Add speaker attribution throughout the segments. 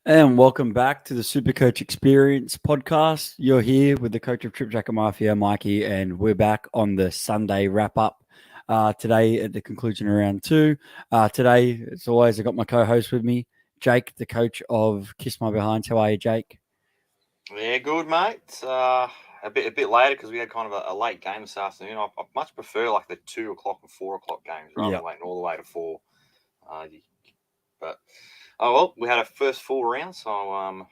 Speaker 1: And welcome back to the SuperCoach Experience podcast. You're here with the coach of Trip Jacket Mafia, Mikey, and we're back on the Sunday wrap-up today at the conclusion of round two. Today, as always, I've got my co-host with me, Jake, the coach of Kiss My Behinds. How are you, Jake?
Speaker 2: Yeah, good, mate. A bit later because we had kind of a late game this afternoon. I much prefer like the 2 o'clock and 4 o'clock games rather than waiting all the way to 4. But we had a first full round, so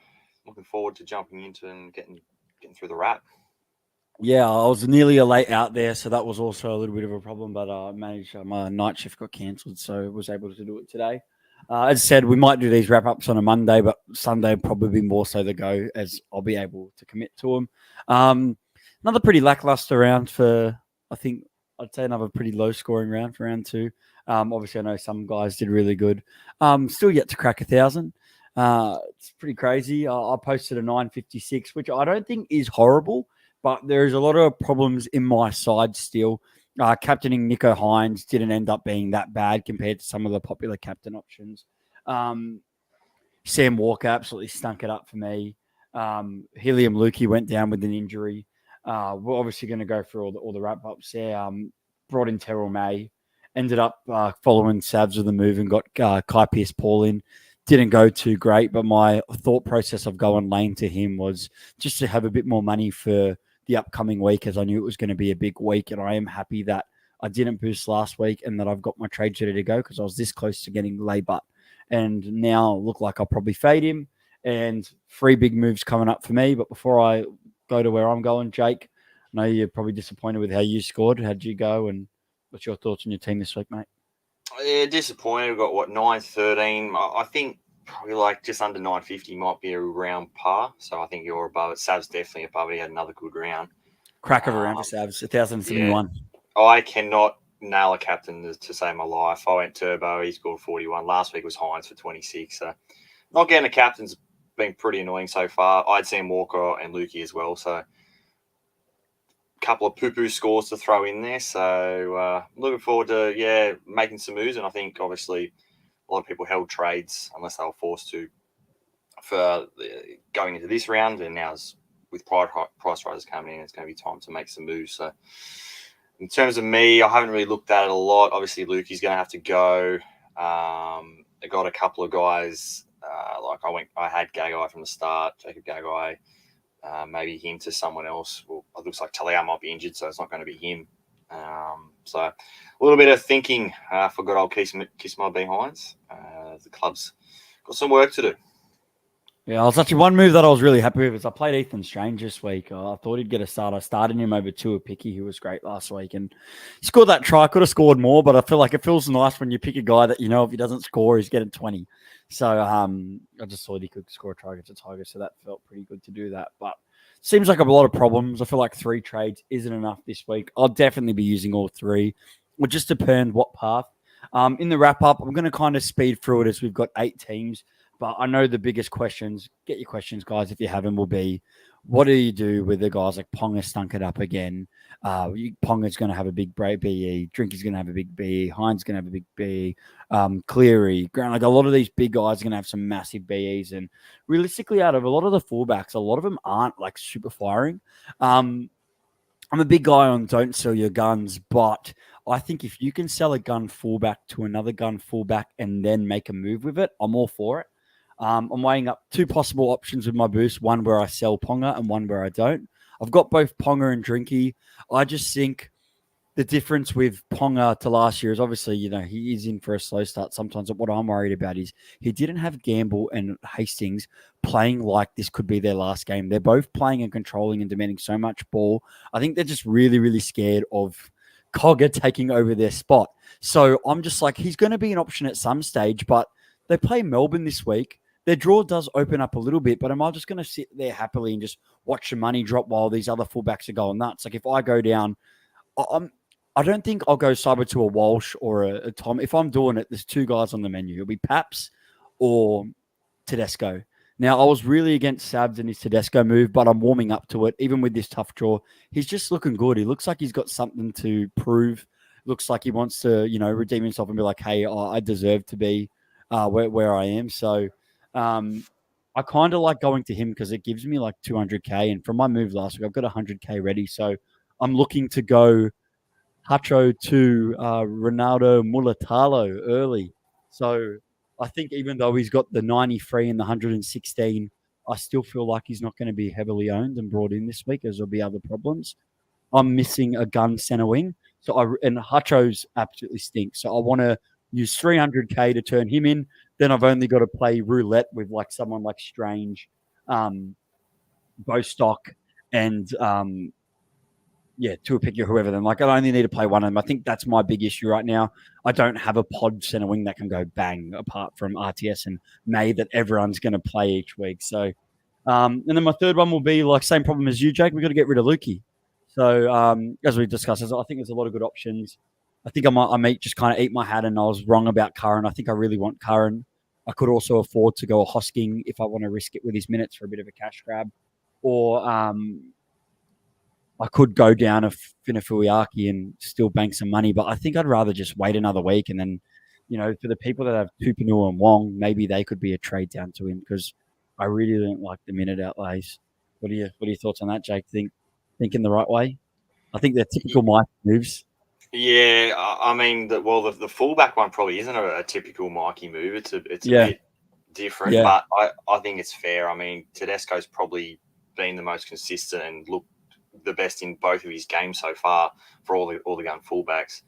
Speaker 2: looking forward to jumping into and getting through the wrap.
Speaker 1: Yeah, I was nearly a late out there, so that was also a little bit of a problem, but I managed, my night shift got cancelled, so was able to do it today. As I said, we might do these wrap-ups on a Monday, but Sunday probably more so the go, as I'll be able to commit to them. Another pretty lackluster round for, I think, I'd say another pretty low-scoring round for round two. Obviously, I know some guys did really good. Still yet to crack 1,000. It's pretty crazy. I posted a 956, which I don't think is horrible, but there's a lot of problems in my side still. Captaining Nico Hines didn't end up being that bad compared to some of the popular captain options. Sam Walker absolutely stunk it up for me. Helium Lukey went down with an injury. We're obviously going to go through all the wrap-ups there. Brought in Terrell May. Ended up following Savs with the move and got Kai Pearce-Paul in. Didn't go too great, but my thought process of going lane to him was just to have a bit more money for the upcoming week, as I knew it was going to be a big week, and I am happy that I didn't boost last week and that I've got my trades ready to go because I was this close to getting Laybutt, and now look like I'll probably fade him, and 3 big moves coming up for me. But before I go to where I'm going, Jake, I know you're probably disappointed with how you scored. How'd you go, and what's your thoughts on your team this week, mate?
Speaker 2: Yeah, disappointed. We've got 913. I think probably like just under 950 might be around par. So I think you're above it. Sav's definitely above it. He had another good round.
Speaker 1: Crack of a round for Savs, 1,071.
Speaker 2: Yeah, I cannot nail a captain to save my life. I went turbo. He scored 41. Last week was Hines for 26. So not getting a captain's been pretty annoying so far. I'd seen Walker and Lukey as well. So couple of poo-poo scores to throw in there. So looking forward to, making some moves. And I think, obviously, a lot of people held trades unless they were forced to for going into this round. And now with price rises coming in, it's going to be time to make some moves. So in terms of me, I haven't really looked at it a lot. Obviously, Lukey's going to have to go. I got a couple of guys. I had Gagai from the start, Jacob Gagai. Maybe him to someone else. Well, it looks like Talau might be injured, so it's not going to be him. So a little bit of thinking for good old Kiss My Behinds. The club's got some work to do.
Speaker 1: Yeah, I was actually one move that I was really happy with is I played Ethan Strange this week. I thought he'd get a start. I started him over Tua Picky, who was great last week, and he scored that try. Could have scored more, but I feel like it feels nice when you pick a guy that you know if he doesn't score, he's getting 20. So I just thought he could score a try against the Tigers, so that felt pretty good to do that. But seems like a lot of problems. I feel like 3 trades isn't enough this week. I'll definitely be using all 3. Will just depend what path. In the wrap-up, I'm going to kind of speed through it as we've got 8 teams. But I know the biggest questions, get your questions, guys, if you have them, will be, what do you do with the guys like Ponga stunk it up again? Ponga's going to have a big BE. Drinky's going to have a big BE. Hines going to have a big BE. Cleary, Grant, like a lot of these big guys are going to have some massive BEs. And realistically, out of a lot of the fullbacks, a lot of them aren't like super firing. I'm a big guy on don't sell your guns, but I think if you can sell a gun fullback to another gun fullback and then make a move with it, I'm all for it. I'm weighing up 2 possible options with my boost, one where I sell Ponga and one where I don't. I've got both Ponga and Drinky. I just think the difference with Ponga to last year is obviously, he is in for a slow start sometimes. But what I'm worried about is he didn't have Gamble and Hastings playing like this could be their last game. They're both playing and controlling and demanding so much ball. I think they're just really, really scared of Cogger taking over their spot. So I'm just like, he's going to be an option at some stage, but they play Melbourne this week. Their draw does open up a little bit, but am I just going to sit there happily and just watch the money drop while these other fullbacks are going nuts? Like if I go down, I don't think I'll go cyber to a Walsh or a Tom. If I'm doing it, there's 2 guys on the menu. It'll be Paps or Tedesco. Now, I was really against Sabs and his Tedesco move, but I'm warming up to it. Even with this tough draw, he's just looking good. He looks like he's got something to prove. Looks like he wants to, redeem himself and be like, hey, I deserve to be where I am. So I'm I kind of like going to him because it gives me like 200K. And from my move last week, I've got 100K ready. So I'm looking to go Hacho to Ronaldo Mulatalo early. So I think even though he's got the 93 and the 116, I still feel like he's not going to be heavily owned and brought in this week, as there'll be other problems. I'm missing a gun center wing. And Hacho's absolutely stinks. So I want to use 300K to turn him in. Then I've only got to play roulette with like someone like Strange, Bostock, and Tuapiki or whoever. Then like I only need to play one of them. I think that's my big issue right now. I don't have a pod center wing that can go bang apart from RTS and May that everyone's going to play each week. So, and then my third one will be like same problem as you, Jake. We've got to get rid of Lukey. So as we discussed, I think there's a lot of good options. I think I may just kind of eat my hat, and I was wrong about Curran. I think I really want Curran. I could also afford to go a Hosking if I want to risk it with his minutes for a bit of a cash grab, or I could go down a Finafuiaki and still bank some money. But I think I'd rather just wait another week, and then, for the people that have Tupanua and Wong, maybe they could be a trade down to him because I really don't like the minute outlays. What are your thoughts on that, Jake? Thinking the right way? I think they're typical Mike moves.
Speaker 2: Yeah, I mean, the fullback one probably isn't a typical Mikey move. It's a bit different, but I think it's fair. I mean, Tedesco's probably been the most consistent and looked the best in both of his games so far for all the gun fullbacks.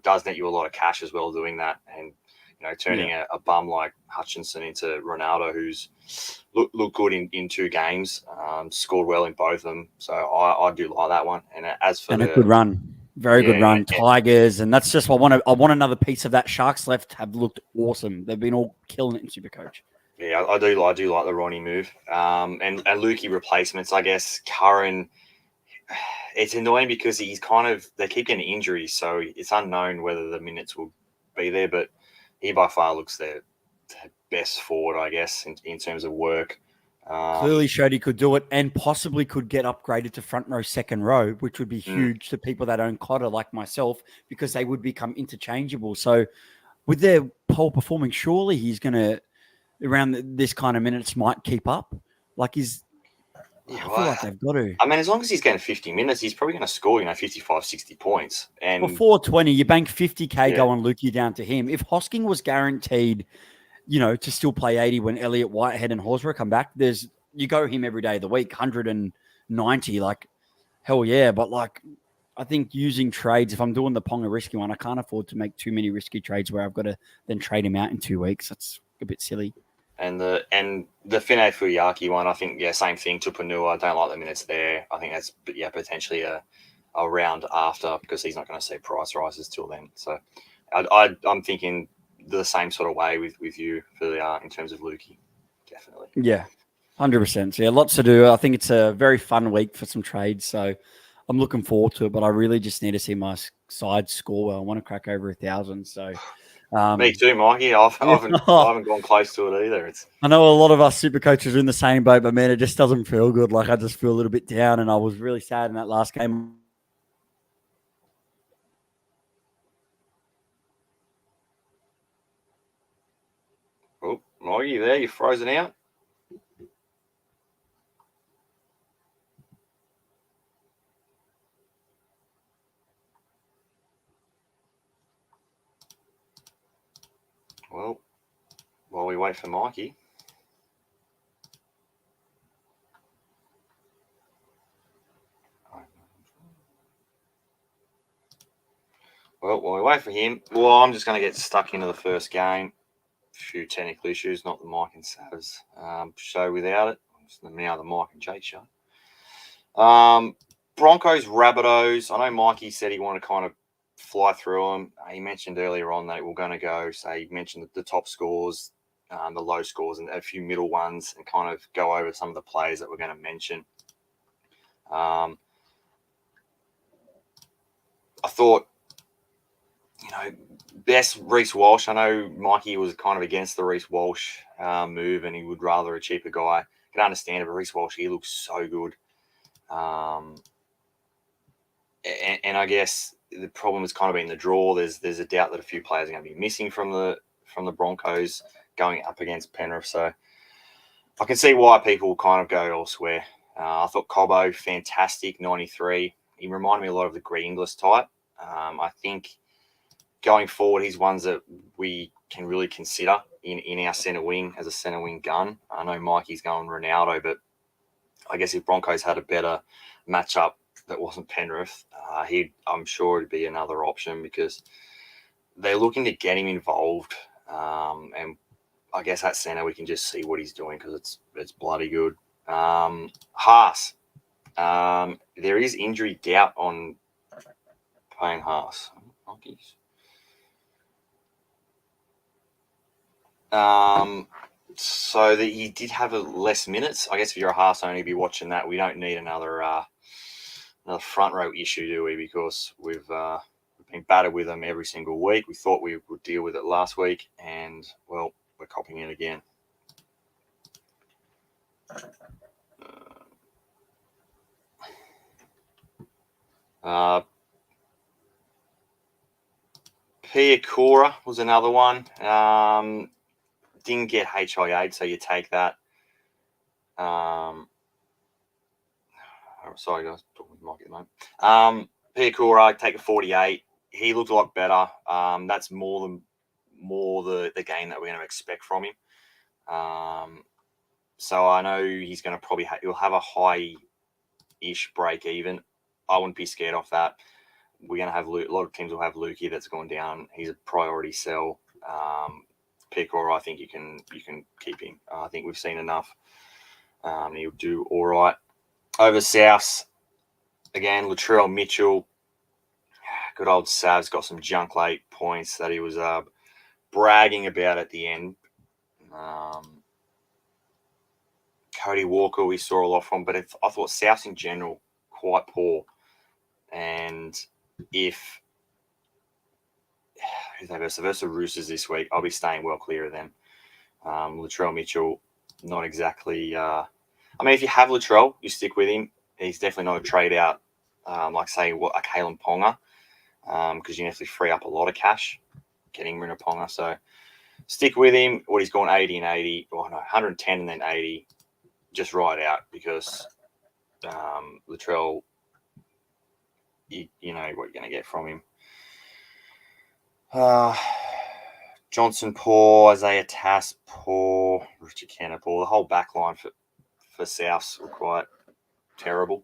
Speaker 2: Does net you a lot of cash as well doing that, and turning a bum like Hutchinson into Ronaldo, who's looked good in 2 games, scored well in both of them. So I do like that one. And as for
Speaker 1: a good run, very good run, Tigers, and that's just I want another piece of that. Sharks left have looked awesome. They've been all killing it in SuperCoach.
Speaker 2: Yeah, I do like the Ronnie move. And Lukey replacements, I guess. Curran, it's annoying because they keep getting injuries, so it's unknown whether the minutes will be there, but he by far looks their best forward, I guess, in terms of work.
Speaker 1: Clearly showed he could do it and possibly could get upgraded to front row, second row, which would be huge to people that own Cotter like myself because they would become interchangeable. So with their poor performing, surely he's going to, around this kind of minutes, might keep up. Like I feel like they've got to.
Speaker 2: I mean, as long as he's getting 50 minutes, he's probably going to score, 55, 60 points. And
Speaker 1: before 20, you bank 50K going Lukey down to him. If Hosking was guaranteed, to still play 80 when Elliott, Whitehead, and Horsburgh come back, you go him every day of the week, 190, like, hell yeah. But, like, I think using trades, if I'm doing the Ponga risky one, I can't afford to make too many risky trades where I've got to then trade him out in 2 weeks. That's a bit silly.
Speaker 2: And the Fine Fuyaki one, I think, same thing. Tupanua, I don't like the minutes there. I think that's potentially a round after because he's not going to see price rises till then. So I'm thinking the same sort of way with you for in terms of Lukey, definitely.
Speaker 1: Yeah, 100%. So lots to do. I think it's a very fun week for some trades. So I'm looking forward to it, but I really just need to see my side score well. I want to crack over 1,000. So.
Speaker 2: Me too, Mikey. I haven't gone close to it either.
Speaker 1: I know a lot of us super coaches are in the same boat, but man, it just doesn't feel good. Like I just feel a little bit down, and I was really sad in that last game.
Speaker 2: Oh, Mikey, there you're frozen out. Well, while we wait for Mikey. Well, while we wait for him, I'm just going to get stuck into the first game. A few technical issues, not the Mike and Sav's show without it. It's now the Mike and Jake show. Broncos, Rabbitohs. I know Mikey said he wanted to kind of fly through them. He mentioned earlier on that we're going to go, he mentioned the top scores, the low scores, and a few middle ones, and kind of go over some of the players that we're going to mention. I thought, best Reece Walsh. I know Mikey was kind of against the Reece Walsh move, and he would rather a cheaper guy. I can understand it, but Reece Walsh, he looks so good. And I guess the problem has kind of been the draw. There's a doubt that a few players are going to be missing from the Broncos going up against Penrith. So I can see why people kind of go elsewhere. I thought Cobbo, fantastic, 93. He reminded me a lot of the Greg Inglis type. I think going forward, he's ones that we can really consider in our centre wing as a centre wing gun. I know Mikey's going Ronaldo, but I guess if Broncos had a better matchup that wasn't Penrith, I'm sure it'd be another option because they're looking to get him involved. And I guess at centre we can just see what he's doing because it's bloody good. Haas. There is injury doubt on playing Haas. So that he did have less minutes. I guess if you're a Haas owner, you'd be watching that. We don't need another front row issue, do we? Because we've been battered with them every single week. We thought we would deal with it last week, and well, we're copying it again. Piakura was another one. Didn't get HIA'd, so you take that. Sorry, guys, talking with Mike at the moment. Piakura, take a 48. He looked a lot better. That's more the game that we're going to expect from him. So I know he's going to probably he'll have a high-ish break even. I wouldn't be scared off that. We're going to have a lot of teams will have Lukey that's gone down. He's a priority sell. Piakura, I think you can keep him. I think we've seen enough. He'll do all right. Over South, again, Latrell Mitchell. Good old Sav's got some junk late points that he was bragging about at the end. Cody Walker, we saw a lot from, but I thought South in general quite poor. And if they versus the Roosters this week, I'll be staying well clear of them. Latrell Mitchell, not exactly. I mean, if you have Latrell, you stick with him. He's definitely not a trade out, like say a Kalen Ponga, because you actually free up a lot of cash getting rid of Ponga. So stick with him. What he's gone 80 and 80, or no, 110 and then 80, just ride out because Latrell, you know what you're going to get from him. Johnson poor, Isaiah Tass poor, Richard Kenner poor. The whole back line for Souths were quite terrible.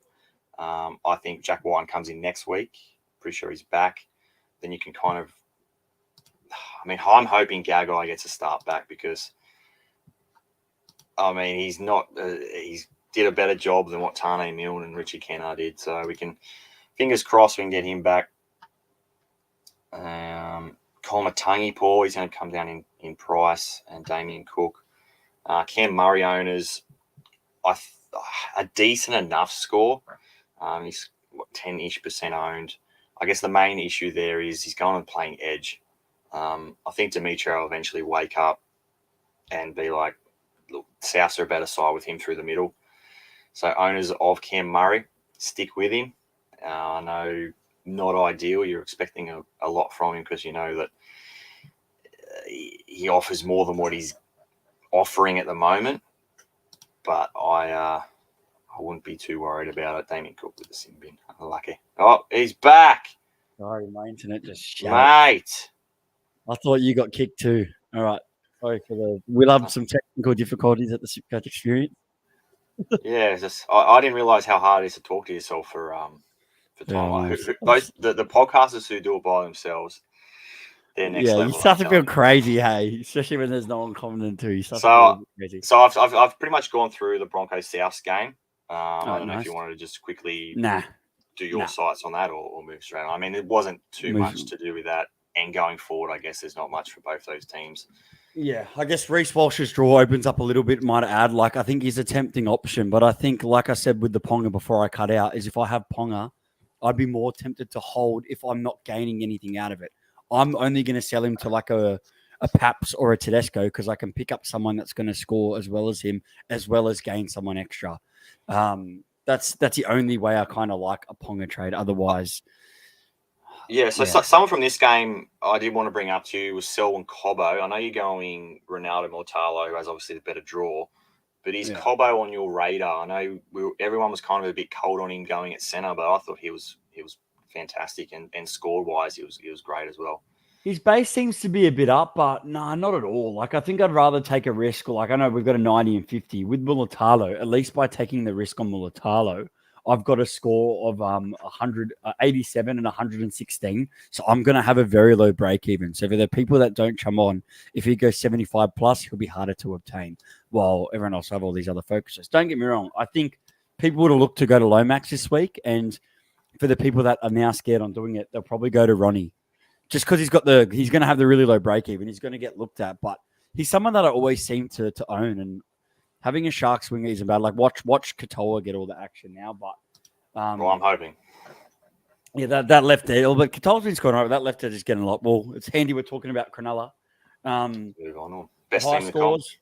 Speaker 2: I think Jack White comes in next week. Pretty sure he's back. Then you can kind of, I mean, I'm hoping Gagai gets a start back because, I mean, he's not, he's did a better job than what Tane Milne and Richie Kenner did. So we can, fingers crossed, we can get him back. Colin Matangi poor, he's going to come down in price, and Damien Cook. Cam Murray owners, a decent enough score. He's 10-ish% owned. I guess the main issue there is he's going and playing edge. I think Dimitri will eventually wake up and be like, look, Souths are a better side with him through the middle. So owners of Cam Murray, stick with him. I know not ideal. You're expecting a lot from him because you know that he offers more than what he's offering at the moment. But I wouldn't be too worried about it. Damien Cook with the sin bin. Unlucky. Oh, he's back.
Speaker 1: Sorry, my internet just shut.
Speaker 2: Mate.
Speaker 1: I thought you got kicked too. All right. Sorry for we'll have some technical difficulties at the SuperCoach experience.
Speaker 2: Yeah, I didn't realise how hard it is to talk to yourself for time.
Speaker 1: Yeah,
Speaker 2: the podcasters who do it by themselves, they're next level.
Speaker 1: You start to feel crazy, hey, especially when there's no one commenting to you.
Speaker 2: So I've pretty much gone through the Broncos South game. I don't know if you wanted to just quickly do your sights on that or move straight on. I mean, it wasn't too much to do with that. And going forward, I guess there's not much for both those teams.
Speaker 1: Yeah, I guess Reece Walsh's draw opens up a little bit, might add. Like, I think he's a tempting option. But I think, like I said with the Ponga before I cut out, is if I have Ponga, I'd be more tempted to hold if I'm not gaining anything out of it. I'm only going to sell him to like a Paps or a Tedesco because I can pick up someone that's going to score as well as him, as well as gain someone extra. That's the only way I kind of like a Ponga trade. Otherwise...
Speaker 2: Yeah, so someone from this game I did want to bring up to you was Selwyn Cobbo. I know you're going Ronaldo Mortalo, who has obviously the better draw. But is
Speaker 1: Yeah.
Speaker 2: Cobbo on your radar? I know everyone was kind of a bit cold on him going at centre, but I thought he was fantastic, and score wise, he was great as well.
Speaker 1: His base seems to be a bit up, but no, not at all. Like, I think I'd rather take a risk. Like, I know we've got a 90 and 50 with Mulatalo. At least by taking the risk on Mulatalo, I've got a score of 87 and 116. So I'm going to have a very low break even. So for the people that don't chum on, if he goes 75 plus, he'll be harder to obtain, while everyone else have all these other focuses. Don't get me wrong. I think people would have looked to go to Lomax this week. And for the people that are now scared on doing it, they'll probably go to Ronnie. Just because he's going to have the really low break even, he's going to get looked at. But he's someone that I always seem to own, and having a shark swing isn't bad. Like watch Katoa get all the action now, but
Speaker 2: well, I'm hoping.
Speaker 1: Yeah, that left edge. But Katoa's been scoring over. That left edge is getting a lot. Well, it's handy. We're talking about Cronulla.
Speaker 2: Move on. Best
Speaker 1: High
Speaker 2: team
Speaker 1: scores.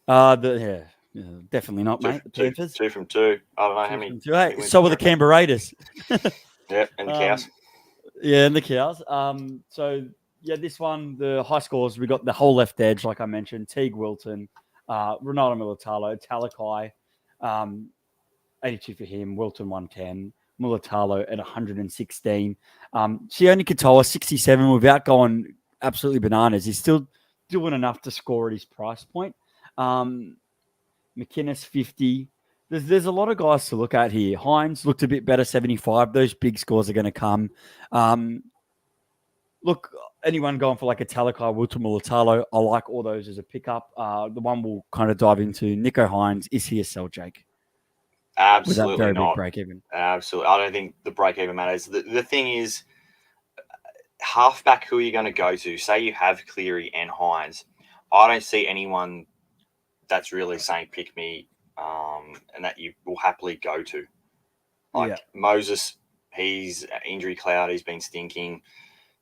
Speaker 1: Definitely not, mate. The Panthers.
Speaker 2: 2 from 2. I don't know how many.
Speaker 1: Hey, so were the Canberra Raiders.
Speaker 2: Yeah, and the Cows.
Speaker 1: Yeah, and the Cows. So yeah, this one, the high scores, we got the whole left edge, like I mentioned, Teague Wilton, Ronaldo Mulatalo, Talakai, 82 for him, Wilton 110, Mulatalo at 116. Sione Katoa 67 without going absolutely bananas. He's still doing enough to score at his price point. McInnes 50. There's a lot of guys to look at here. Hines looked a bit better, 75. Those big scores are going to come. Look, anyone going for like a Talakai, Wilton, Mulatalo, I like all those as a pickup. The one we'll kind of dive into, Nico Hines, is he a sell, Jake?
Speaker 2: Absolutely
Speaker 1: with that very
Speaker 2: not.
Speaker 1: Big break even.
Speaker 2: Absolutely. I don't think the break even matters. The thing is, halfback, who are you going to go to? Say you have Cleary and Hines. I don't see anyone that's really saying pick me, and that you will happily go to. Like Moses, he's injury cloud. He's been stinking.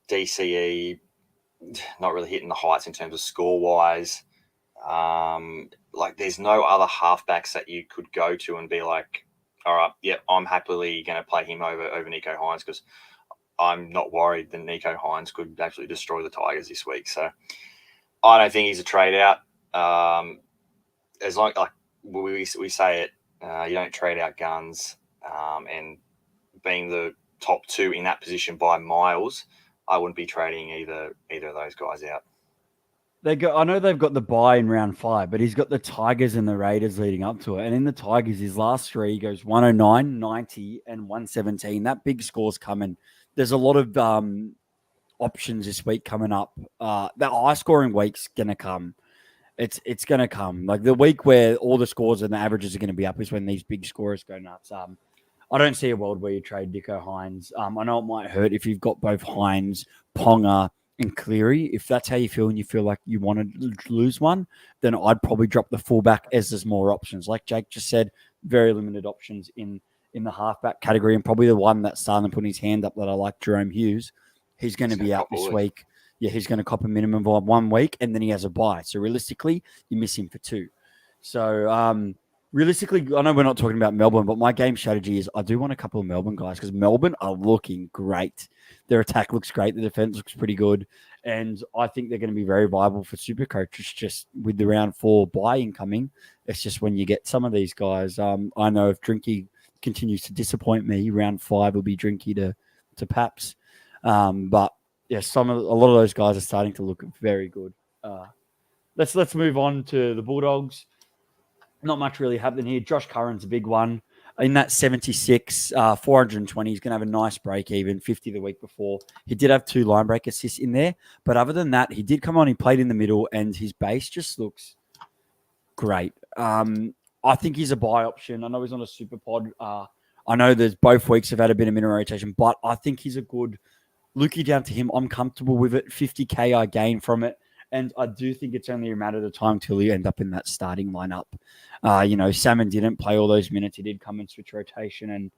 Speaker 2: DCE, not really hitting the heights in terms of score wise. Like there's no other halfbacks that you could go to and be like, all right, yeah, I'm happily going to play him over Nico Hines, because I'm not worried that Nico Hines could actually destroy the Tigers this week. So I don't think he's a trade out. As long like we say it, you don't trade out guns. And being the top two in that position by miles, I wouldn't be trading either of those guys out.
Speaker 1: I know they've got the bye in round 5, but he's got the Tigers and the Raiders leading up to it. And in the Tigers, his last 3, he goes 109, 90, and 117. That big score's coming. There's a lot of options this week coming up. That high-scoring week's going to come. It's going to come. Like the week where all the scores and the averages are going to be up is when these big scorers go nuts. I don't see a world where you trade Nico Hines. I know it might hurt if you've got both Hines, Ponga, and Cleary. If that's how you feel and you feel like you want to lose one, then I'd probably drop the fullback as there's more options. Like Jake just said, very limited options in the halfback category, and probably the one that's starting to put his hand up that I like, Jerome Hughes. He's going to be out this week. Yeah, he's going to cop a minimum of 1 week, and then he has a bye. So realistically, you miss him for 2. So realistically, I know we're not talking about Melbourne, but my game strategy is I do want a couple of Melbourne guys, because Melbourne are looking great. Their attack looks great. The defense looks pretty good. And I think they're going to be very viable for SuperCoach. It's just with the round 4 bye incoming, it's just when you get some of these guys. I know if Drinky continues to disappoint me, round 5 will be Drinky to Paps. But yeah, a lot of those guys are starting to look very good. Let's move on to the Bulldogs. Not much really happening here. Josh Curran's a big one. In that 76, 420, he's going to have a nice break even, 50 the week before. He did have 2 line break assists in there. But other than that, he did come on, he played in the middle, and his base just looks great. I think he's a buy option. I know he's on a super pod. I know there's both weeks have had a bit of minimum rotation, but I think he's a good Lukey down to him. I'm comfortable with it. 50K I gain from it. And I do think it's only a matter of time till you end up in that starting lineup. Salmon didn't play all those minutes. He did come and switch rotation. And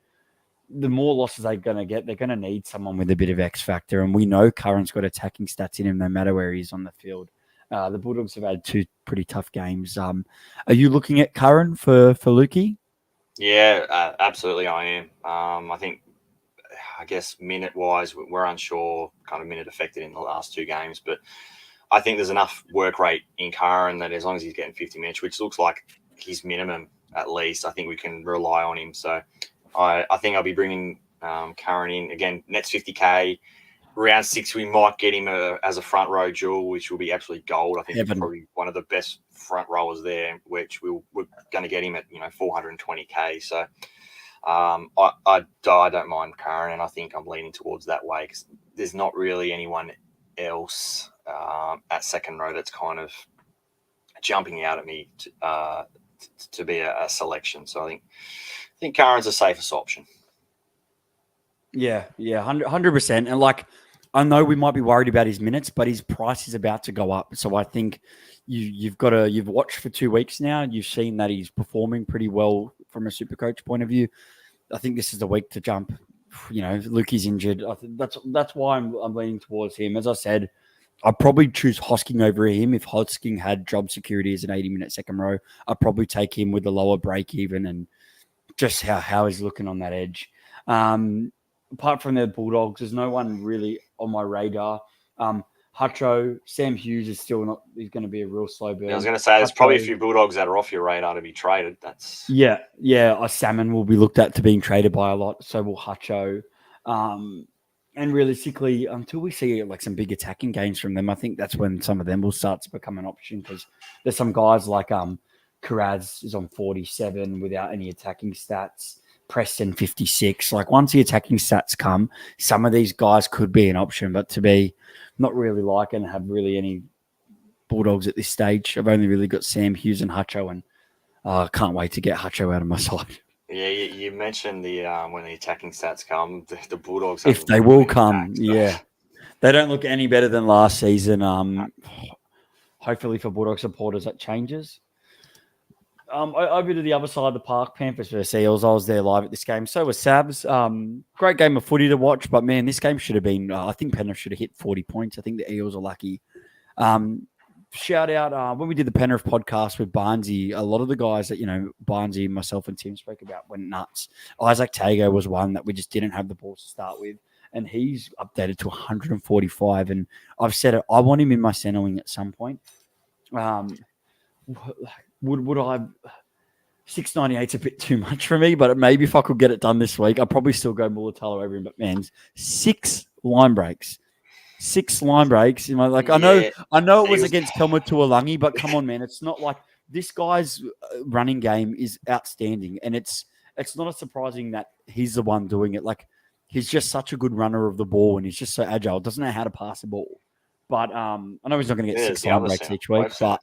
Speaker 1: the more losses they're going to get, they're going to need someone with a bit of X factor. And we know Curran's got attacking stats in him no matter where he's on the field. The Bulldogs have had 2 pretty tough games. Are you looking at Curran for Lukey?
Speaker 2: Yeah, absolutely I am. I guess minute-wise, we're unsure, kind of minute affected in the last 2 games. But I think there's enough work rate in Curran that as long as he's getting 50 minutes, which looks like his minimum at least. I think we can rely on him. So I think I'll be bringing Curran in again. Net's 50K. Round 6, we might get him as a front row duel, which will be absolutely gold. I think he's probably one of the best front rowers there, which we're going to get him at 420K. So I don't mind Curran, and I think I'm leaning towards that way because there's not really anyone else at second row that's kind of jumping out at me to be a selection. So I think Curran's the safest option.
Speaker 1: Yeah, 100%. And like, I know we might be worried about his minutes, but his price is about to go up. So I think you've watched for 2 weeks now. You've seen that he's performing pretty well from a SuperCoach point of view. I think this is the week to jump. Lukey's injured. I think that's why I'm leaning towards him. As I said, I'd probably choose Hosking over him. If Hosking had job security as an 80-minute second row, I'd probably take him with the lower break even and just how he's looking on that edge. Apart from the Bulldogs, there's no one really on my radar. Hutcho, Sam Hughes is still not. He's going to be a real slow burn.
Speaker 2: I was going to say there's probably a few Bulldogs that are off your radar to be traded.
Speaker 1: Yeah. Salmon will be looked at to being traded by a lot. So will Hutcho. And realistically, until we see like some big attacking games from them, I think that's when some of them will start to become an option because there's some guys like Karaz is on 47 without any attacking stats. Preston 56. Like once the attacking stats come, some of these guys could be an option, but to be not really like and have really any Bulldogs at this stage, I've only really got Sam Hughes and Hutcho, and I can't wait to get Hutcho out of my side.
Speaker 2: Yeah, you mentioned the when the attacking stats come, the Bulldogs.
Speaker 1: If they will come, yeah, they don't look any better than last season. Hopefully for Bulldog supporters that changes. Over to the other side of the park, Panthers versus Eels. I was there live at this game. So was Sabs. Great game of footy to watch, but man, this game should have been. I think Penrith should have hit 40 points. I think the Eels are lucky. Shout out when we did the Penrith podcast with Barnesy. A lot of the guys that Barnesy, myself, and Tim spoke about went nuts. Isaac Tago was one that we just didn't have the balls to start with, and he's updated to 145. And I've said it. I want him in my centre wing at some point. Would I 698's a bit too much for me, but maybe if I could get it done this week, I'd probably still go Mulatalo over him. But man, 6 line breaks. 6 line breaks. I know it was against Kelma Tuolangi, but come on, man. It's not like this guy's running game is outstanding. And it's not surprising that he's the one doing it. Like he's just such a good runner of the ball and he's just so agile. Doesn't know how to pass the ball. But I know he's not going to get 6 line breaks each week. But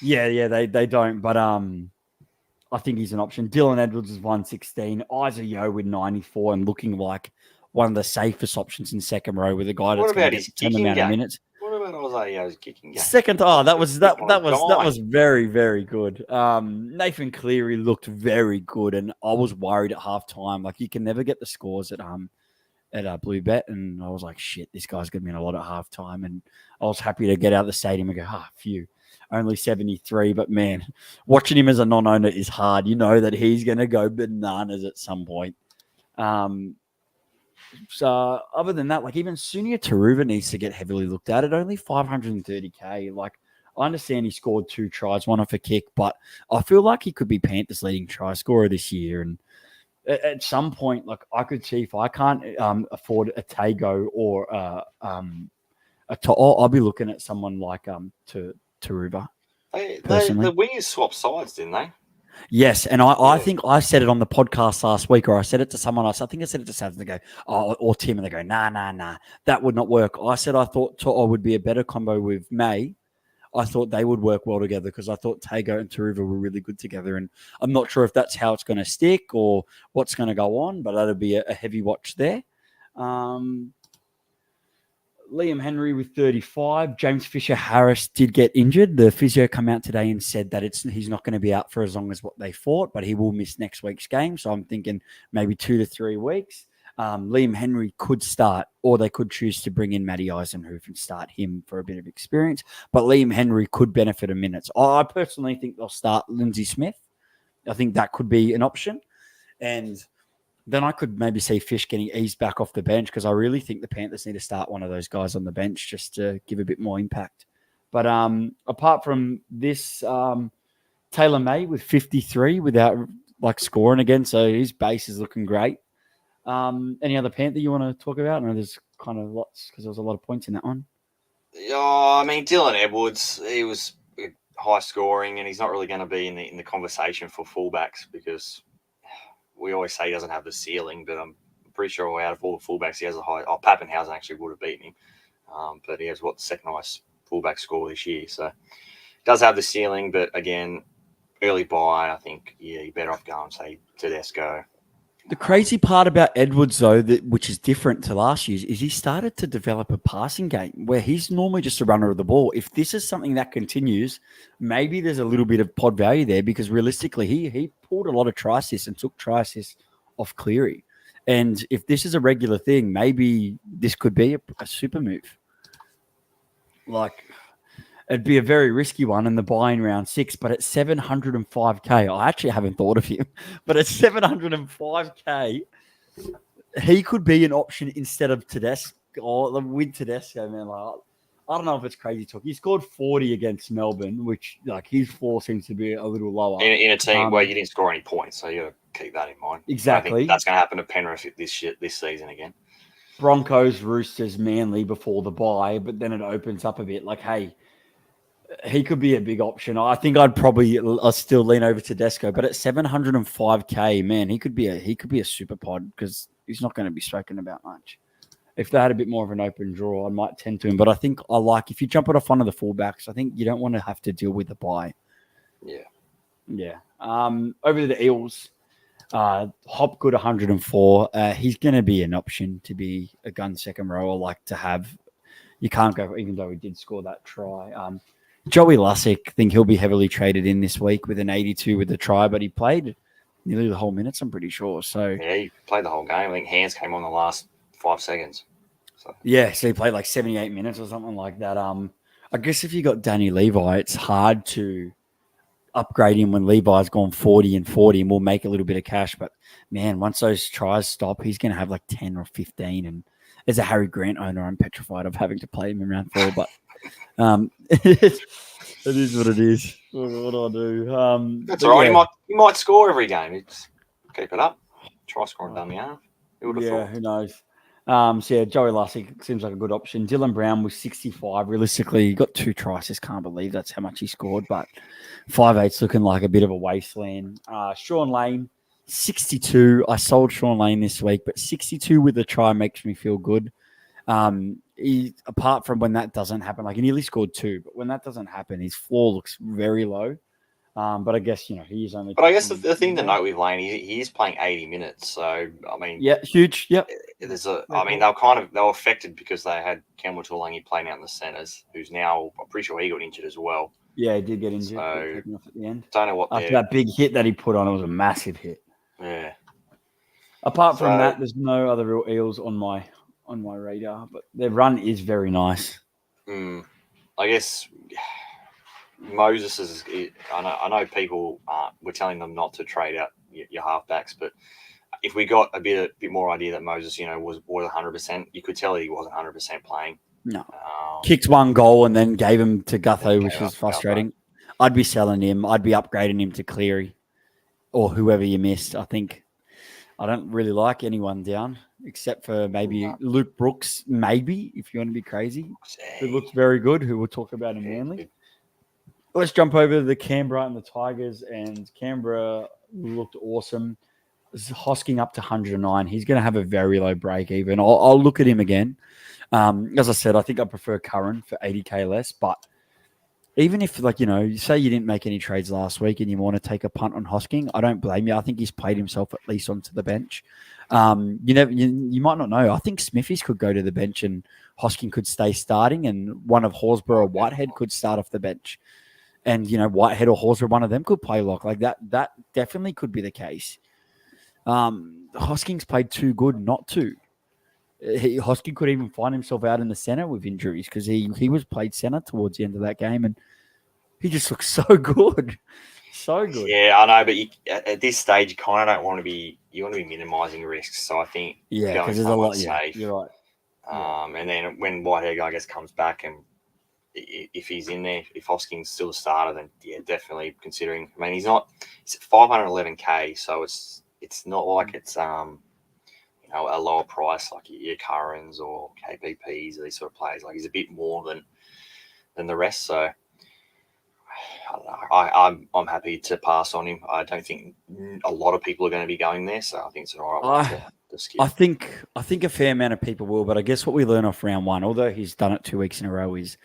Speaker 1: yeah, they don't. But I think he's an option. Dylan Edwards is 116. Isa Yo with 94 and looking like one of the safest options in second row with a guy that's going to get the same amount of minutes.
Speaker 2: What about Isaiah's kicking game?
Speaker 1: Second, that was very, very good. Nathan Cleary looked very good, and I was worried at halftime. Like you can never get the scores at Blue Bet, and I was like, shit, this guy's going to be in a lot at halftime, and I was happy to get out of the stadium and go, phew. Only 73, but man, watching him as a non-owner is hard. You know that he's going to go bananas at some point. So other than that, like even Sunia Taruva needs to get heavily looked at. Only 530K. Like I understand he scored 2 tries, one off a kick, but I feel like he could be Panthers' leading try scorer this year. And at some point, like I could see if I can't afford a Tago or I'll be looking at someone like Taruva.
Speaker 2: The wingers swapped sides, didn't they?
Speaker 1: Yes, and I think I said it on the podcast last week, or I said it to someone else. I think I said it to Savs, and they go, or Tim, and they go, nah, that would not work. I said I thought To'o would be a better combo with May. I thought they would work well together because I thought Tago and Taruva were really good together, and I'm not sure if that's how it's going to stick or what's going to go on, but that'll be a heavy watch there. Liam Henry with 35. James Fisher-Harris did get injured. The physio come out today and said that he's not going to be out for as long as what they thought, but he will miss next week's game. So I'm thinking maybe 2 to 3 weeks. Liam Henry could start, or they could choose to bring in Matty Eisenhuth and start him for a bit of experience. But Liam Henry could benefit in minutes. I personally think they'll start Lindsay Smith. I think that could be an option. And then I could maybe see Fish getting eased back off the bench because I really think the Panthers need to start one of those guys on the bench just to give a bit more impact. But apart from this, Taylor May with 53 without scoring again, so his base is looking great. Any other Panther you want to talk about? I know there's kind of lots because there was a lot of points in that one.
Speaker 2: I mean, Dylan Edwards, he was high scoring, and he's not really going to be in the conversation for fullbacks because we always say he doesn't have the ceiling, but I'm pretty sure out of all the fullbacks, he has a high. Pappenhausen actually would have beaten him, but he has the second highest fullback score this year, so he does have the ceiling. But again, early buy, I think you're better off going say Tedesco.
Speaker 1: The crazy part about Edwards, though, which is different to last year's, is he started to develop a passing game where he's normally just a runner of the ball. If this is something that continues, maybe there's a little bit of pod value there because realistically, he pulled a lot of try assists and took try assists off Cleary. And if this is a regular thing, maybe this could be a super move. It'd be a very risky one in the buy in round 6, but at 705K, I actually haven't thought of him, but at 705K, he could be an option instead of Tedesco. Or with Tedesco, man, I don't know if it's crazy talk. He scored 40 against Melbourne, which his floor seems to be a little lower.
Speaker 2: In a team where you didn't score any points, so you got to keep that in mind.
Speaker 1: Exactly.
Speaker 2: I think that's going to happen to Penrith this season again.
Speaker 1: Broncos, Roosters, Manly before the bye, but then it opens up a bit. Hey, he could be a big option. I think I'd still lean over Tedesco, but at 705K, man, he could be a super pod because he's not going to be spoken about much. If they had a bit more of an open draw, I might tend to him. But I think if you jump it off one of the fullbacks, I think you don't want to have to deal with the buy. Yeah. Over to the Eels, Hopgood 104. He's going to be an option to be a gun second rower, to have. You can't go, even though he did score that try. Joey Lussick, I think he'll be heavily traded in this week with an 82 with the try, but he played nearly the whole minutes, I'm pretty sure. So
Speaker 2: yeah, he played the whole game. I think hands came on the last 5 seconds.
Speaker 1: So he played 78 minutes or something like that. I guess if you got Danny Levi, it's hard to upgrade him when Levi's gone 40 and 40 and we'll make a little bit of cash. But man, once those tries stop, he's going to have 10 or 15. And as a Harry Grant owner, I'm petrified of having to play him in round 4, but it is what it is. What do I do?
Speaker 2: That's all right. Yeah. He might score every game. Just keep it up. Try scoring dummy half.
Speaker 1: Who knows? Joey Lussick seems like a good option. Dylan Brown was 65. Realistically, he got 2 tries. Just can't believe that's how much he scored. But 5'8's looking like a bit of a wasteland. Sean Lane, 62. I sold Sean Lane this week, but 62 with a try makes me feel good. Apart from when that doesn't happen, he nearly scored 2, but when that doesn't happen, his floor looks very low. But I guess, he's only...
Speaker 2: But I guess the thing to note with Lane, he is playing 80 minutes. So, I mean...
Speaker 1: Yeah, huge. Yep.
Speaker 2: They were affected because they had Campbell Tuolangi playing out in the centres, who's now, I'm pretty sure he got injured as well.
Speaker 1: Yeah, he did get injured.
Speaker 2: So,
Speaker 1: taken off at the end.
Speaker 2: Don't know what...
Speaker 1: After that big hit that he put on, it was a massive hit.
Speaker 2: Yeah.
Speaker 1: Apart from that, there's no other real Eels on my radar, but their run is very nice.
Speaker 2: I guess Moses is. I know people were telling them not to trade out your halfbacks, but if we got a bit more idea that Moses, was 100%, you could tell he wasn't 100% playing.
Speaker 1: No, kicked 1 goal and then gave him to Gutho, which was frustrating. Gutho. I'd be selling him. I'd be upgrading him to Cleary or whoever you missed. I think I don't really like anyone down. Except for maybe Luke Brooks, maybe, if you want to be crazy. Who looks very good, who we'll talk about in Manly. Let's jump over to the Canberra and the Tigers, and Canberra looked awesome. Hosking up to 109. He's going to have a very low break even. I'll look at him again. As I said, I think I prefer Curran for 80K less, but even if, you say you didn't make any trades last week and you want to take a punt on Hosking, I don't blame you. I think he's played himself at least onto the bench. You might not know. I think Smithies could go to the bench and Hosking could stay starting, and one of Horsburgh or Whitehead could start off the bench. And, Whitehead or Horsburgh, one of them could play lock. That definitely could be the case. Hosking's played too good not to. Hosking could even find himself out in the centre with injuries because he was played centre towards the end of that game, and he just looks so good. So good.
Speaker 2: Yeah, I know, but at this stage, you kind of don't want to be. You want to be minimising risks. So I think
Speaker 1: because there's a lot. Yeah, you're right.
Speaker 2: And then when Whitehead, I guess, comes back and if he's in there, if Hoskins still a starter, then yeah, definitely considering. I mean, he's at 511k, so it's not like it's a lower price like your Currans or KPPs or these sort of players. Like he's a bit more than the rest. So I don't know. I'm happy to pass on him. I don't think a lot of people are going to be going there, so I think it's an all right one to skip.
Speaker 1: I think a fair amount of people will, but I guess what we learn off round one, although he's done it 2 weeks in a row, is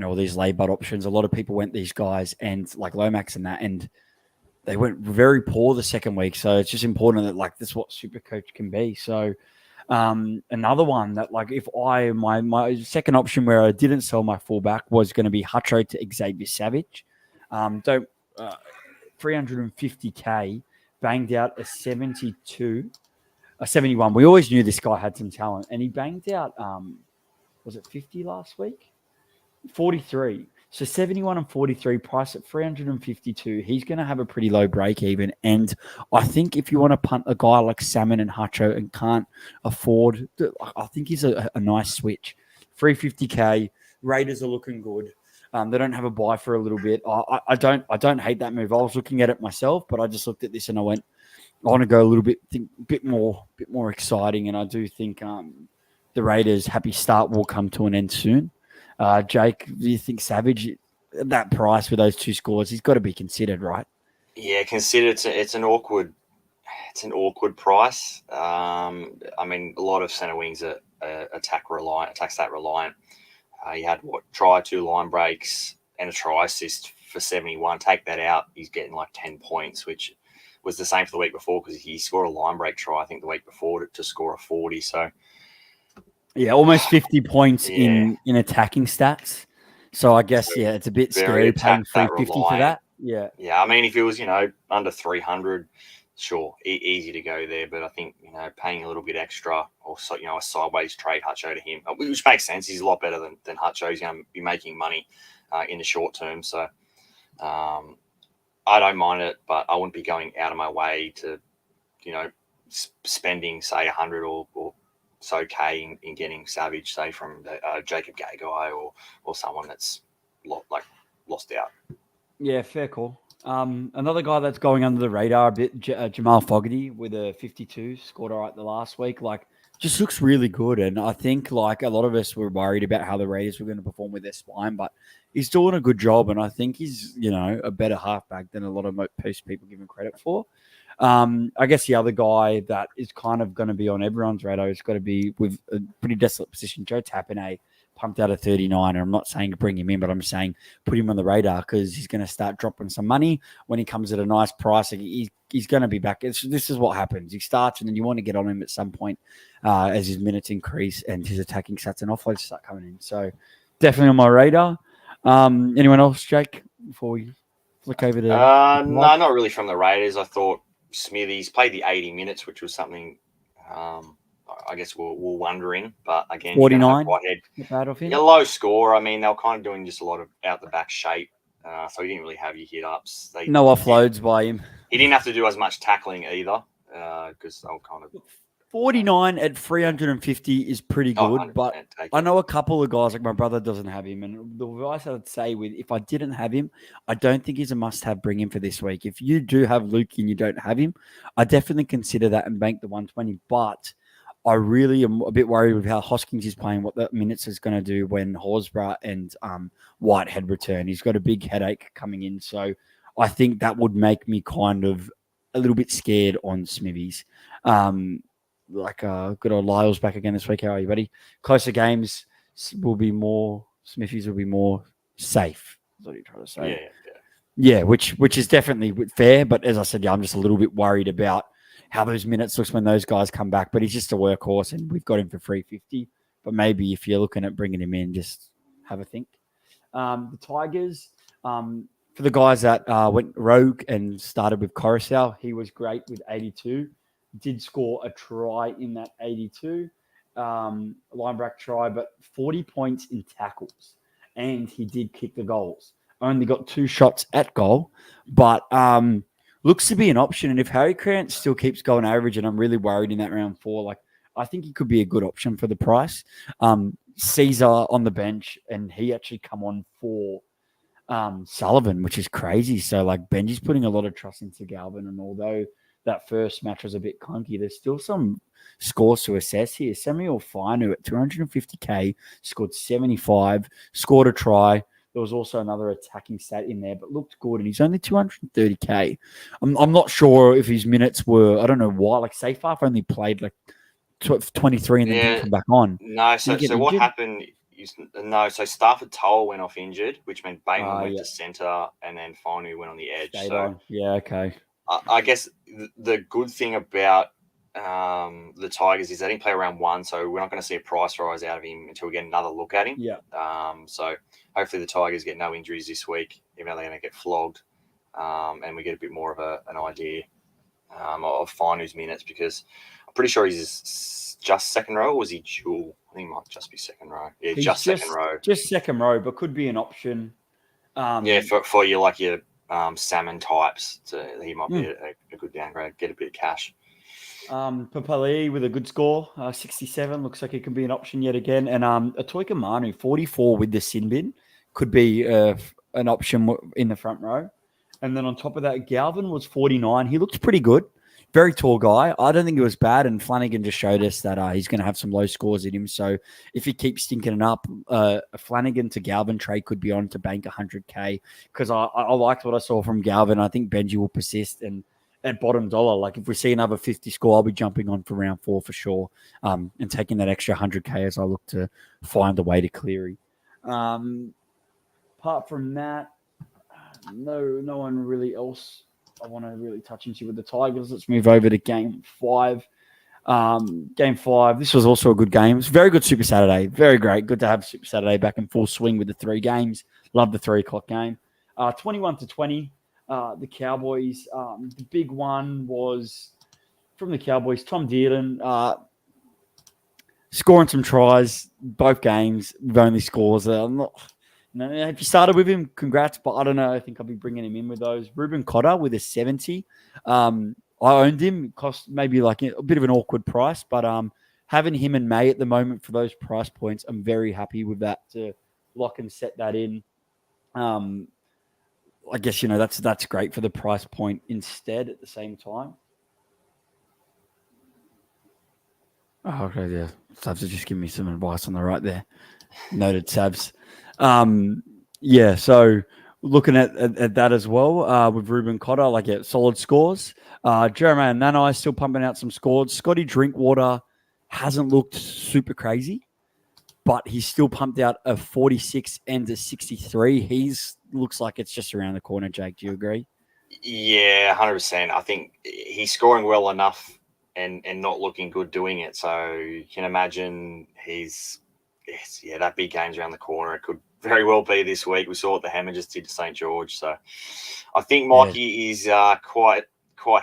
Speaker 1: all these lay butt options. A lot of people went these guys and like Lomax and that, and they went very poor the second week. So it's just important that like this is what SuperCoach can be. So another one that like if my second option where I didn't sell my fullback was going to be Hutcho to Xavier Savage. 350k, banged out a 71. We always knew this guy had some talent, and he banged out was it 50 last week? 43. So 71 and 43, price at 352. He's going to have a pretty low break even. And I think if you want to punt a guy like Salmon and Hutcho and can't afford, I think he's a nice switch. 350k. Raiders are looking good. They don't have a buy for a little bit. I don't hate that move. I was looking at it myself, but I just looked at this and I went, I want to go a little bit more exciting. And I do think the Raiders' happy start will come to an end soon. Jake, do you think Savage at that price with those two scores, he's got to be considered, right?
Speaker 2: Yeah, considered. It's an awkward price. I mean, a lot of centre wings are attack stat reliant. He had try 2 line breaks and a try assist for 71. Take that out, he's getting like 10 points, which was the same for the week before because he scored a line break try I think the week before to score a 40. So.
Speaker 1: Yeah, almost 50 points in attacking stats. So I guess, it's a bit scary paying 350 for that. Yeah.
Speaker 2: Yeah, I mean, if it was, under 300, sure, easy to go there. But I think, paying a little bit extra or, a sideways trade Hutcho to him, which makes sense. He's a lot better than Hutcho. He's going to be making money in the short term. So I don't mind it, but I wouldn't be going out of my way to, spending, say, 100 or it's okay in getting Savage, say, from the Jacob Gagai or someone that's lost out.
Speaker 1: Yeah, fair call. Another guy that's going under the radar a bit, Jamal Fogarty with a 52, scored all right the last week. Like, just looks really good. And I think, like, a lot of us were worried about how the Raiders were going to perform with their spine, but he's doing a good job. And I think he's, a better halfback than a lot of most people give him credit for. I guess the other guy that is kind of going to be on everyone's radar has got to be with a pretty desolate position. Joe Tapine pumped out a 39, and I'm not saying to bring him in, but I'm saying put him on the radar because he's going to start dropping some money when he comes at a nice price. He's going to be back. This is what happens. He starts, and then you want to get on him at some point as his minutes increase and his attacking stats and offloads start coming in. So definitely on my radar. Anyone else, Jake, before we flick over to...
Speaker 2: No, not really from the Raiders. I thought Smithies played the 80 minutes, which was something I guess we're wondering. But again,
Speaker 1: 49,
Speaker 2: low score. I mean, they were kind of doing just a lot of out the back shape, so he didn't really have your hit ups.
Speaker 1: No offloads by him.
Speaker 2: He didn't have to do as much tackling either because they were kind of
Speaker 1: 49 at 350 is pretty good, but I know a couple of guys, like my brother doesn't have him, and the advice I would say if I didn't have him, I don't think he's a must-have bring him for this week. If you do have Luke and you don't have him, I definitely consider that and bank the 120, but I really am a bit worried with how Hoskins is playing, what the minutes is going to do when Horsburgh and Whitehead return. He's got a big headache coming in, so I think that would make me kind of a little bit scared on Smithies. Good old Lyle's back again this week. How are you, buddy? Closer games will be more. Smithies will be more safe. That's what you're trying to say. Yeah. Which is definitely fair. But as I said, I'm just a little bit worried about how those minutes looks when those guys come back. But he's just a workhorse, and we've got him for 350. But maybe if you're looking at bringing him in, just have a think. The Tigers, for the guys that went rogue and started with Coruscant, he was great with 82. Did score a try in that 82 linebacker try, but 40 points in tackles, and he did kick the goals. Only got 2 shots at goal, but looks to be an option. And if Harry Grant still keeps going average, and I'm really worried in that round 4, like I think he could be a good option for the price. Caesar on the bench, and he actually come on for Sullivan, which is crazy. So like Benji's putting a lot of trust into Galvin, and although that first match was a bit clunky, there's still some scores to assess here. Samuel Finu at 250k scored 75, scored a try. There was also another attacking stat in there, but looked good, and he's only 230k. I'm not sure if his minutes were, I don't know why, like Seyfarth only played like 23 and then didn't come back on.
Speaker 2: No, so what
Speaker 1: injured?
Speaker 2: happened is, so Stafford Toll went off injured, which meant Bateman went
Speaker 1: Yeah.
Speaker 2: to centre, and then Finu went on the edge.
Speaker 1: Stayed
Speaker 2: So
Speaker 1: on. Yeah, okay.
Speaker 2: I guess the good thing about the Tigers is they didn't play around 1, so we're not going to see a price rise out of him until we get another look at him.
Speaker 1: Yeah.
Speaker 2: So hopefully the Tigers get no injuries this week, even though they're going to get flogged, and we get a bit more of an idea of Finu's minutes, because I'm pretty sure he's just second row, or was he dual? I think he might just be second row. Yeah,
Speaker 1: He's
Speaker 2: just second row.
Speaker 1: Just second row, but could be an option.
Speaker 2: For you, like your salmon types, he might be a good downgrade, get a bit of cash.
Speaker 1: Papali with a good score, 67, looks like it can be an option yet again. And Atoika Manu, 44 with the sin bin, could be an option in the front row. And then on top of that, Galvin was 49. He looks pretty good. Very tall guy. I don't think it was bad. And Flanagan just showed us that he's going to have some low scores in him. So if he keeps stinking it up, a Flanagan to Galvin trade could be on to bank 100K, because I liked what I saw from Galvin. I think Benji will persist, and at bottom dollar, like if we see another 50 score, I'll be jumping on for round 4 for sure, and taking that extra 100K as I look to find a way to Cleary. Apart from that, no one really else I want to really touch into with the Tigers. Let's move over to game 5. Game 5, this was also a good game. It's a very good Super Saturday. Very great. Good to have Super Saturday back in full swing with the 3 games. Love the 3 o'clock game. 21-20, the Cowboys. The big one was from the Cowboys, Tom Dearden scoring some tries, both games with only scores. If you started with him, congrats, but I don't know. I think I'll be bringing him in with those. Ruben Cotter with a 70. I owned him. It cost maybe like a bit of an awkward price, but having him and May at the moment for those price points, I'm very happy with that to lock and set that in. I guess, that's great for the price point instead at the same time. Oh, okay, yeah. Savs just give me some advice on the right there. Noted, Savs. So looking at that as well with Ruben Cotter, solid scores. Jeremiah Nanai still pumping out some scores. Scotty Drinkwater hasn't looked super crazy, but he's still pumped out a 46 and a 63. He's looks like it's just around the corner, Jake. Do you agree?
Speaker 2: Yeah, 100%. I think he's scoring well enough and not looking good doing it. So you can imagine that big game's around the corner. It could very well be this week. We saw what the Hammer just did to St. George. So I think Mikey is quite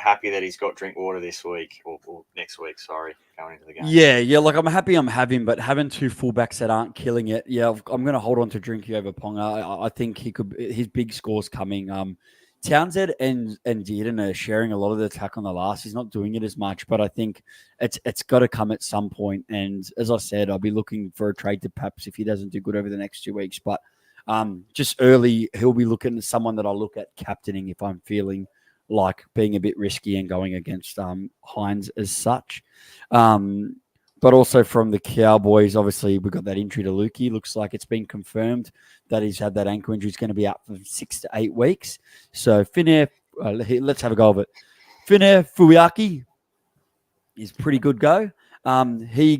Speaker 2: happy that he's got Drinkwater this week or next week, going into the game.
Speaker 1: Yeah. I'm happy I'm having, but having 2 fullbacks that aren't killing it. Yeah, I'm going to hold on to Drinky over Ponga. I think his big scores coming. Townsend and Dearden are sharing a lot of the attack on the last. He's not doing it as much, but I think it's got to come at some point. And as I said, I'll be looking for a trade to Paps if he doesn't do good over the next 2 weeks. But just early, he'll be looking at someone that I'll look at captaining if I'm feeling like being a bit risky and going against Hines as such. But also from the Cowboys, obviously, we got that injury to Lukey. Looks like it's been confirmed that he's had that ankle injury. He's going to be out for 6 to 8 weeks. So Finnair, let's have a go of it. Finnair Fuiaki is pretty good go. He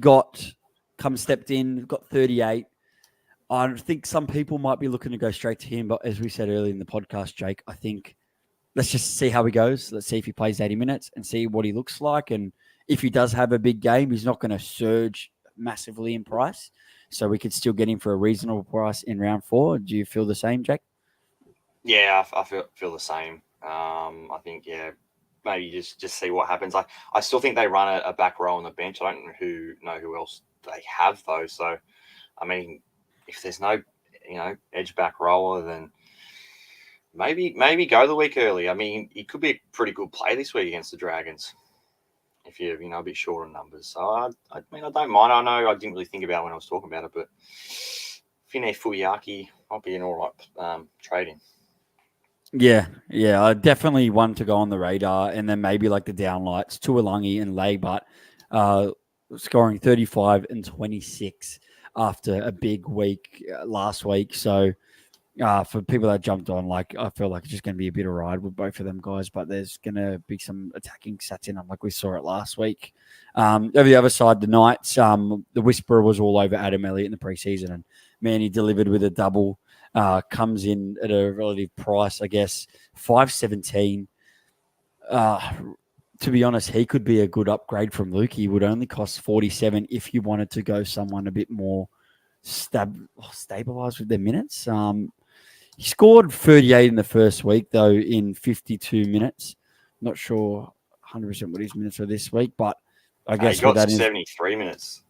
Speaker 1: stepped in, got 38. I think some people might be looking to go straight to him, but as we said earlier in the podcast, Jake, I think let's just see how he goes. Let's see if he plays 80 minutes and see what he looks like. And if he does have a big game, he's not going to surge massively in price. So we could still get him for a reasonable price in round 4. Do you feel the same, Jack?
Speaker 2: Yeah, I feel the same. I think, maybe just see what happens. I still think they run a back row on the bench. I don't know who else they have, though. So, I mean, if there's no, edge back rower, then maybe go the week early. I mean, he could be a pretty good play this week against the Dragons. if you're a bit short on numbers. So I mean, I don't mind. I know I didn't really think about it when I was talking about it, but Fine Fuyaki might be an all right trading.
Speaker 1: Yeah, I definitely one to go on the radar, and then maybe like the downlights, Tuolangi and Leibut, scoring 35 and 26 after a big week last week. So for people that jumped on, like I feel like it's just going to be a bit of ride with both of them guys, but there's going to be some attacking stats in them, like we saw it last week. Over the other side, the Knights, the Whisperer was all over Adam Elliott in the preseason, and man, he delivered with a double. Comes in at a relative price, I guess, 517. To be honest, he could be a good upgrade from Luke. He would only cost 47 if you wanted to go someone a bit more stabilized with their minutes. He scored 38 in the first week, though, in 52 minutes. Not sure 100% what his minutes are this week, but I guess
Speaker 2: he got
Speaker 1: that
Speaker 2: 73 minutes.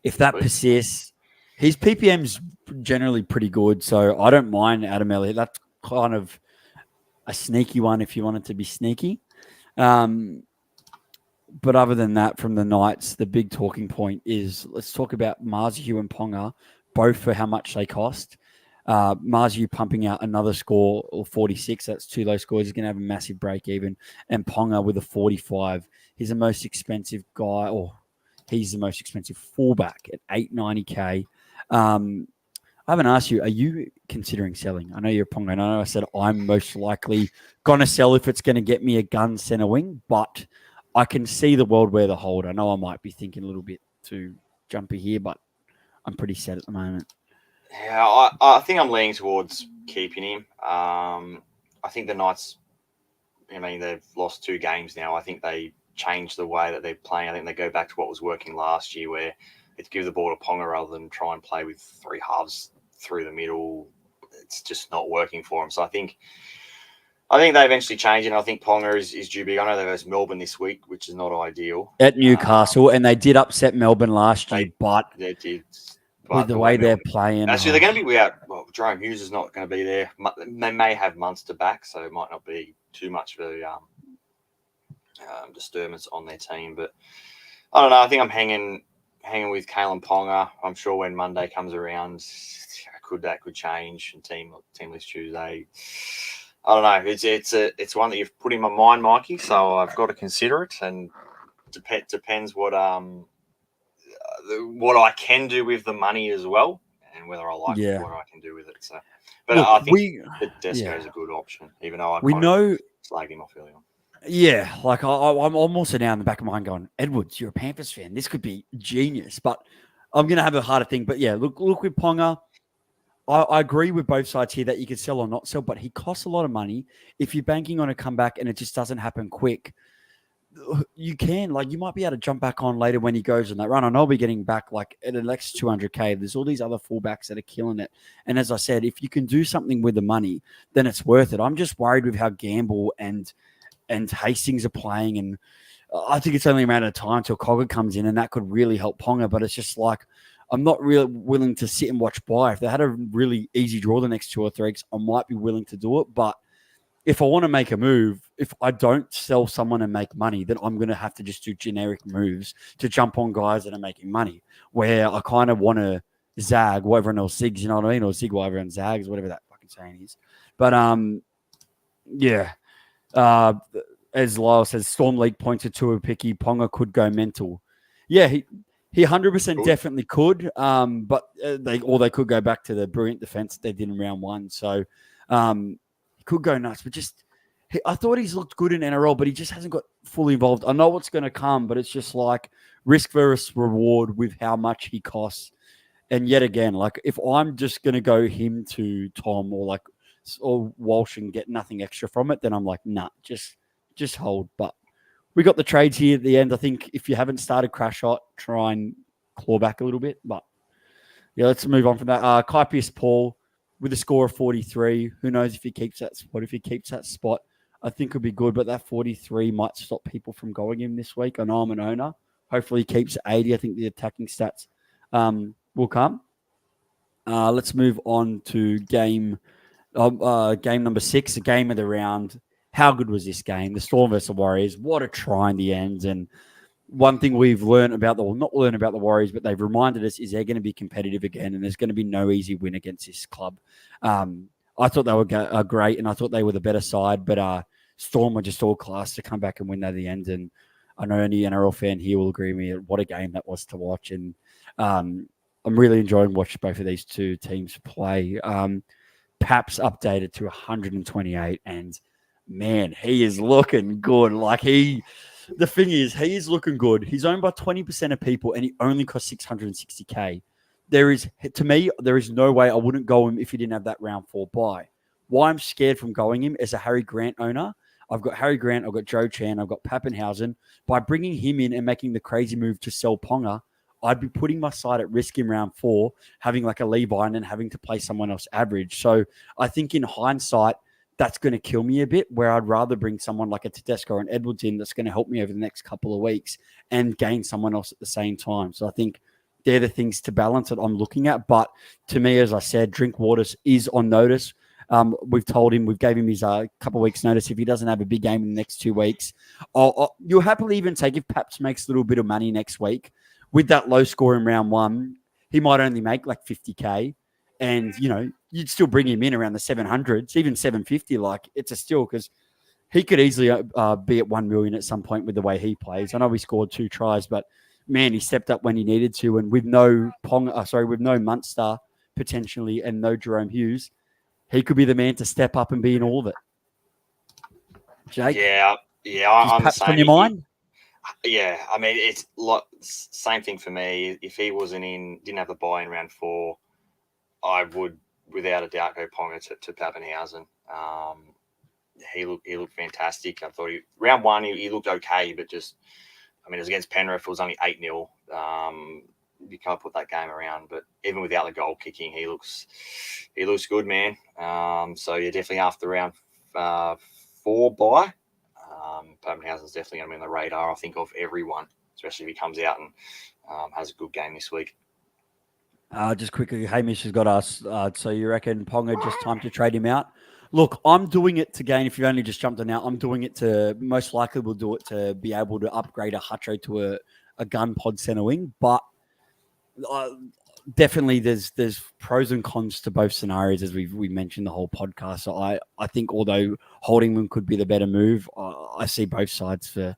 Speaker 1: If that persists, his PPM's generally pretty good, so I don't mind Adam Elliott. That's kind of a sneaky one if you want it to be sneaky. But other than that, from the Knights, the big talking point is let's talk about Marziu and Ponga, both for how much they cost. Marziu pumping out another score or 46. That's two low scores. He's going to have a massive break even. And Ponga with a 45. He's the most expensive guy, or he's the most expensive fullback at $890K. I haven't asked you, are you considering selling? I know you're a Ponga. I know I said I'm most likely going to sell if it's going to get me a gun center wing, but I can see the world where the hold. I know I might be thinking a little bit too jumpy here, but I'm pretty set at the moment.
Speaker 2: Yeah, I think I'm leaning towards keeping him. I think the Knights, I mean, they've lost 2 games now. I think they changed the way that they're playing. I think they go back to what was working last year, where it's give the ball to Ponga rather than try and play with 3 halves through the middle. It's just not working for them. So I think they eventually change, and I think Ponga is due big. I know they versus Melbourne this week, which is not ideal.
Speaker 1: At Newcastle, and they did upset Melbourne last year, but
Speaker 2: they did.
Speaker 1: With the way they're playing.
Speaker 2: Actually, they're going to be without. Well, Jerome Hughes is not going to be there. They may have Munster back, so it might not be too much of a disturbance on their team. But I don't know. I think I'm hanging with Kalen Ponga. I'm sure when Monday comes around, that could change. And team list Tuesday. I don't know. It's one that you've put in my mind, Mikey. So I've got to consider it, and depends what I can do with the money as well, and whether I like what I can do with it. So, but look, I think Desco is a good option, even though I slag him off early on.
Speaker 1: Yeah, like I'm also now in the back of my mind going, Edwards, you're a Panthers fan. This could be genius, but I'm going to have a harder thing. But yeah, look with Ponga. I agree with both sides here that you could sell or not sell, but he costs a lot of money. If you're banking on a comeback and it just doesn't happen quick, you might be able to jump back on later when he goes on that run. And I'll be getting back like at the next 200K. There's all these other fullbacks that are killing it. And as I said, if you can do something with the money, then it's worth it. I'm just worried with how Gamble and Hastings are playing. And I think it's only a matter of time till Cogger comes in, and that could really help Ponga. But it's just like, I'm not really willing to sit and watch by. If they had a really easy draw the next 2 or 3 weeks, I might be willing to do it. But if I want to make a move, if I don't sell someone and make money, then I'm going to have to just do generic moves to jump on guys that are making money, where I kind of want to zag what everyone else zigs, you know what I mean? Or zig while everyone zags, whatever that fucking saying is. But, as Lyle says, Storm League pointed to a picky. Ponga could go mental. Yeah, he 100% definitely could, but they could go back to the brilliant defense they did in round 1. So, he could go nuts, but I thought he's looked good in NRL, but he just hasn't got fully involved. I know what's going to come, but it's just like risk versus reward with how much he costs. And yet again, like if I'm just going to go him to Tom or Walsh and get nothing extra from it, then I'm like, nah, just hold. But we got the trades here at the end. I think if you haven't started Crash Hot, try and claw back a little bit. But yeah, let's move on from that. Kaipius Paul with a score of 43. Who knows if he keeps that spot? If he keeps that spot, I think it'll be good. But that 43 might stop people from going him this week. I know I'm an owner. Hopefully he keeps 80. I think the attacking stats will come. Let's move on to game number 6, a game of the round. how good was this game? The Storm versus the Warriors, what a try in the end. And one thing we've learned about not learned about the Warriors, but they've reminded us is they're going to be competitive again, and there's going to be no easy win against this club. I thought they were great, and I thought they were the better side, but Storm were just all class to come back and win at the end. And I know any NRL fan here will agree with me. What a game that was to watch, and I'm really enjoying watching both of these two teams play. Paps updated to 128, and man, he is looking good. The thing is, he is looking good. He's owned by 20% of people, and he only costs 660K. To me, there is no way I wouldn't go him if he didn't have that round 4 buy. Why I'm scared from going him as a Harry Grant owner, I've got Harry Grant, I've got Joe Chan, I've got Pappenhausen. By bringing him in and making the crazy move to sell Ponga, I'd be putting my side at risk in round 4, having like a Levi and then having to play someone else average. So I think in hindsight, that's going to kill me a bit, where I'd rather bring someone like a Tedesco or an Edwards in that's going to help me over the next couple of weeks and gain someone else at the same time. So I think they're the things to balance that I'm looking at. But to me, as I said, Drinkwater is on notice. We've told him, we've gave him his couple of weeks notice. If he doesn't have a big game in the next 2 weeks, you'll happily even take, if Paps makes a little bit of money next week with that low score in round 1, he might only make like 50K. And, you'd still bring him in around the 700s, even 750. Like, it's a steal because he could easily be at 1 million at some point with the way he plays. I know he scored 2 tries, but man, he stepped up when he needed to. And with no Munster potentially and no Jerome Hughes, he could be the man to step up and be in all of it. Jake?
Speaker 2: Yeah, I'm the same.
Speaker 1: On your mind?
Speaker 2: Yeah, I mean, it's same thing for me. If he didn't have the buy in round 4, I would, without a doubt, go Ponga to Pappenhausen. He looked fantastic. I thought round 1 he looked okay, but it was against Penrith. It was only 8-0. You can't put that game around. But even without the goal kicking, he looks good, man. So you're definitely after round 4 bye. Pappenhausen's definitely going to be on the radar, I think, of everyone, especially if he comes out and has a good game this week.
Speaker 1: Just quickly, Hamish has got us. So you reckon Ponga just time to trade him out? Look, I'm doing it to gain. If you've only just jumped on now, I'm doing it to most likely we'll do it to be able to upgrade a Hutcho to a gun pod center wing. But definitely, there's pros and cons to both scenarios, as we mentioned the whole podcast. So I think although holding them could be the better move, I see both sides for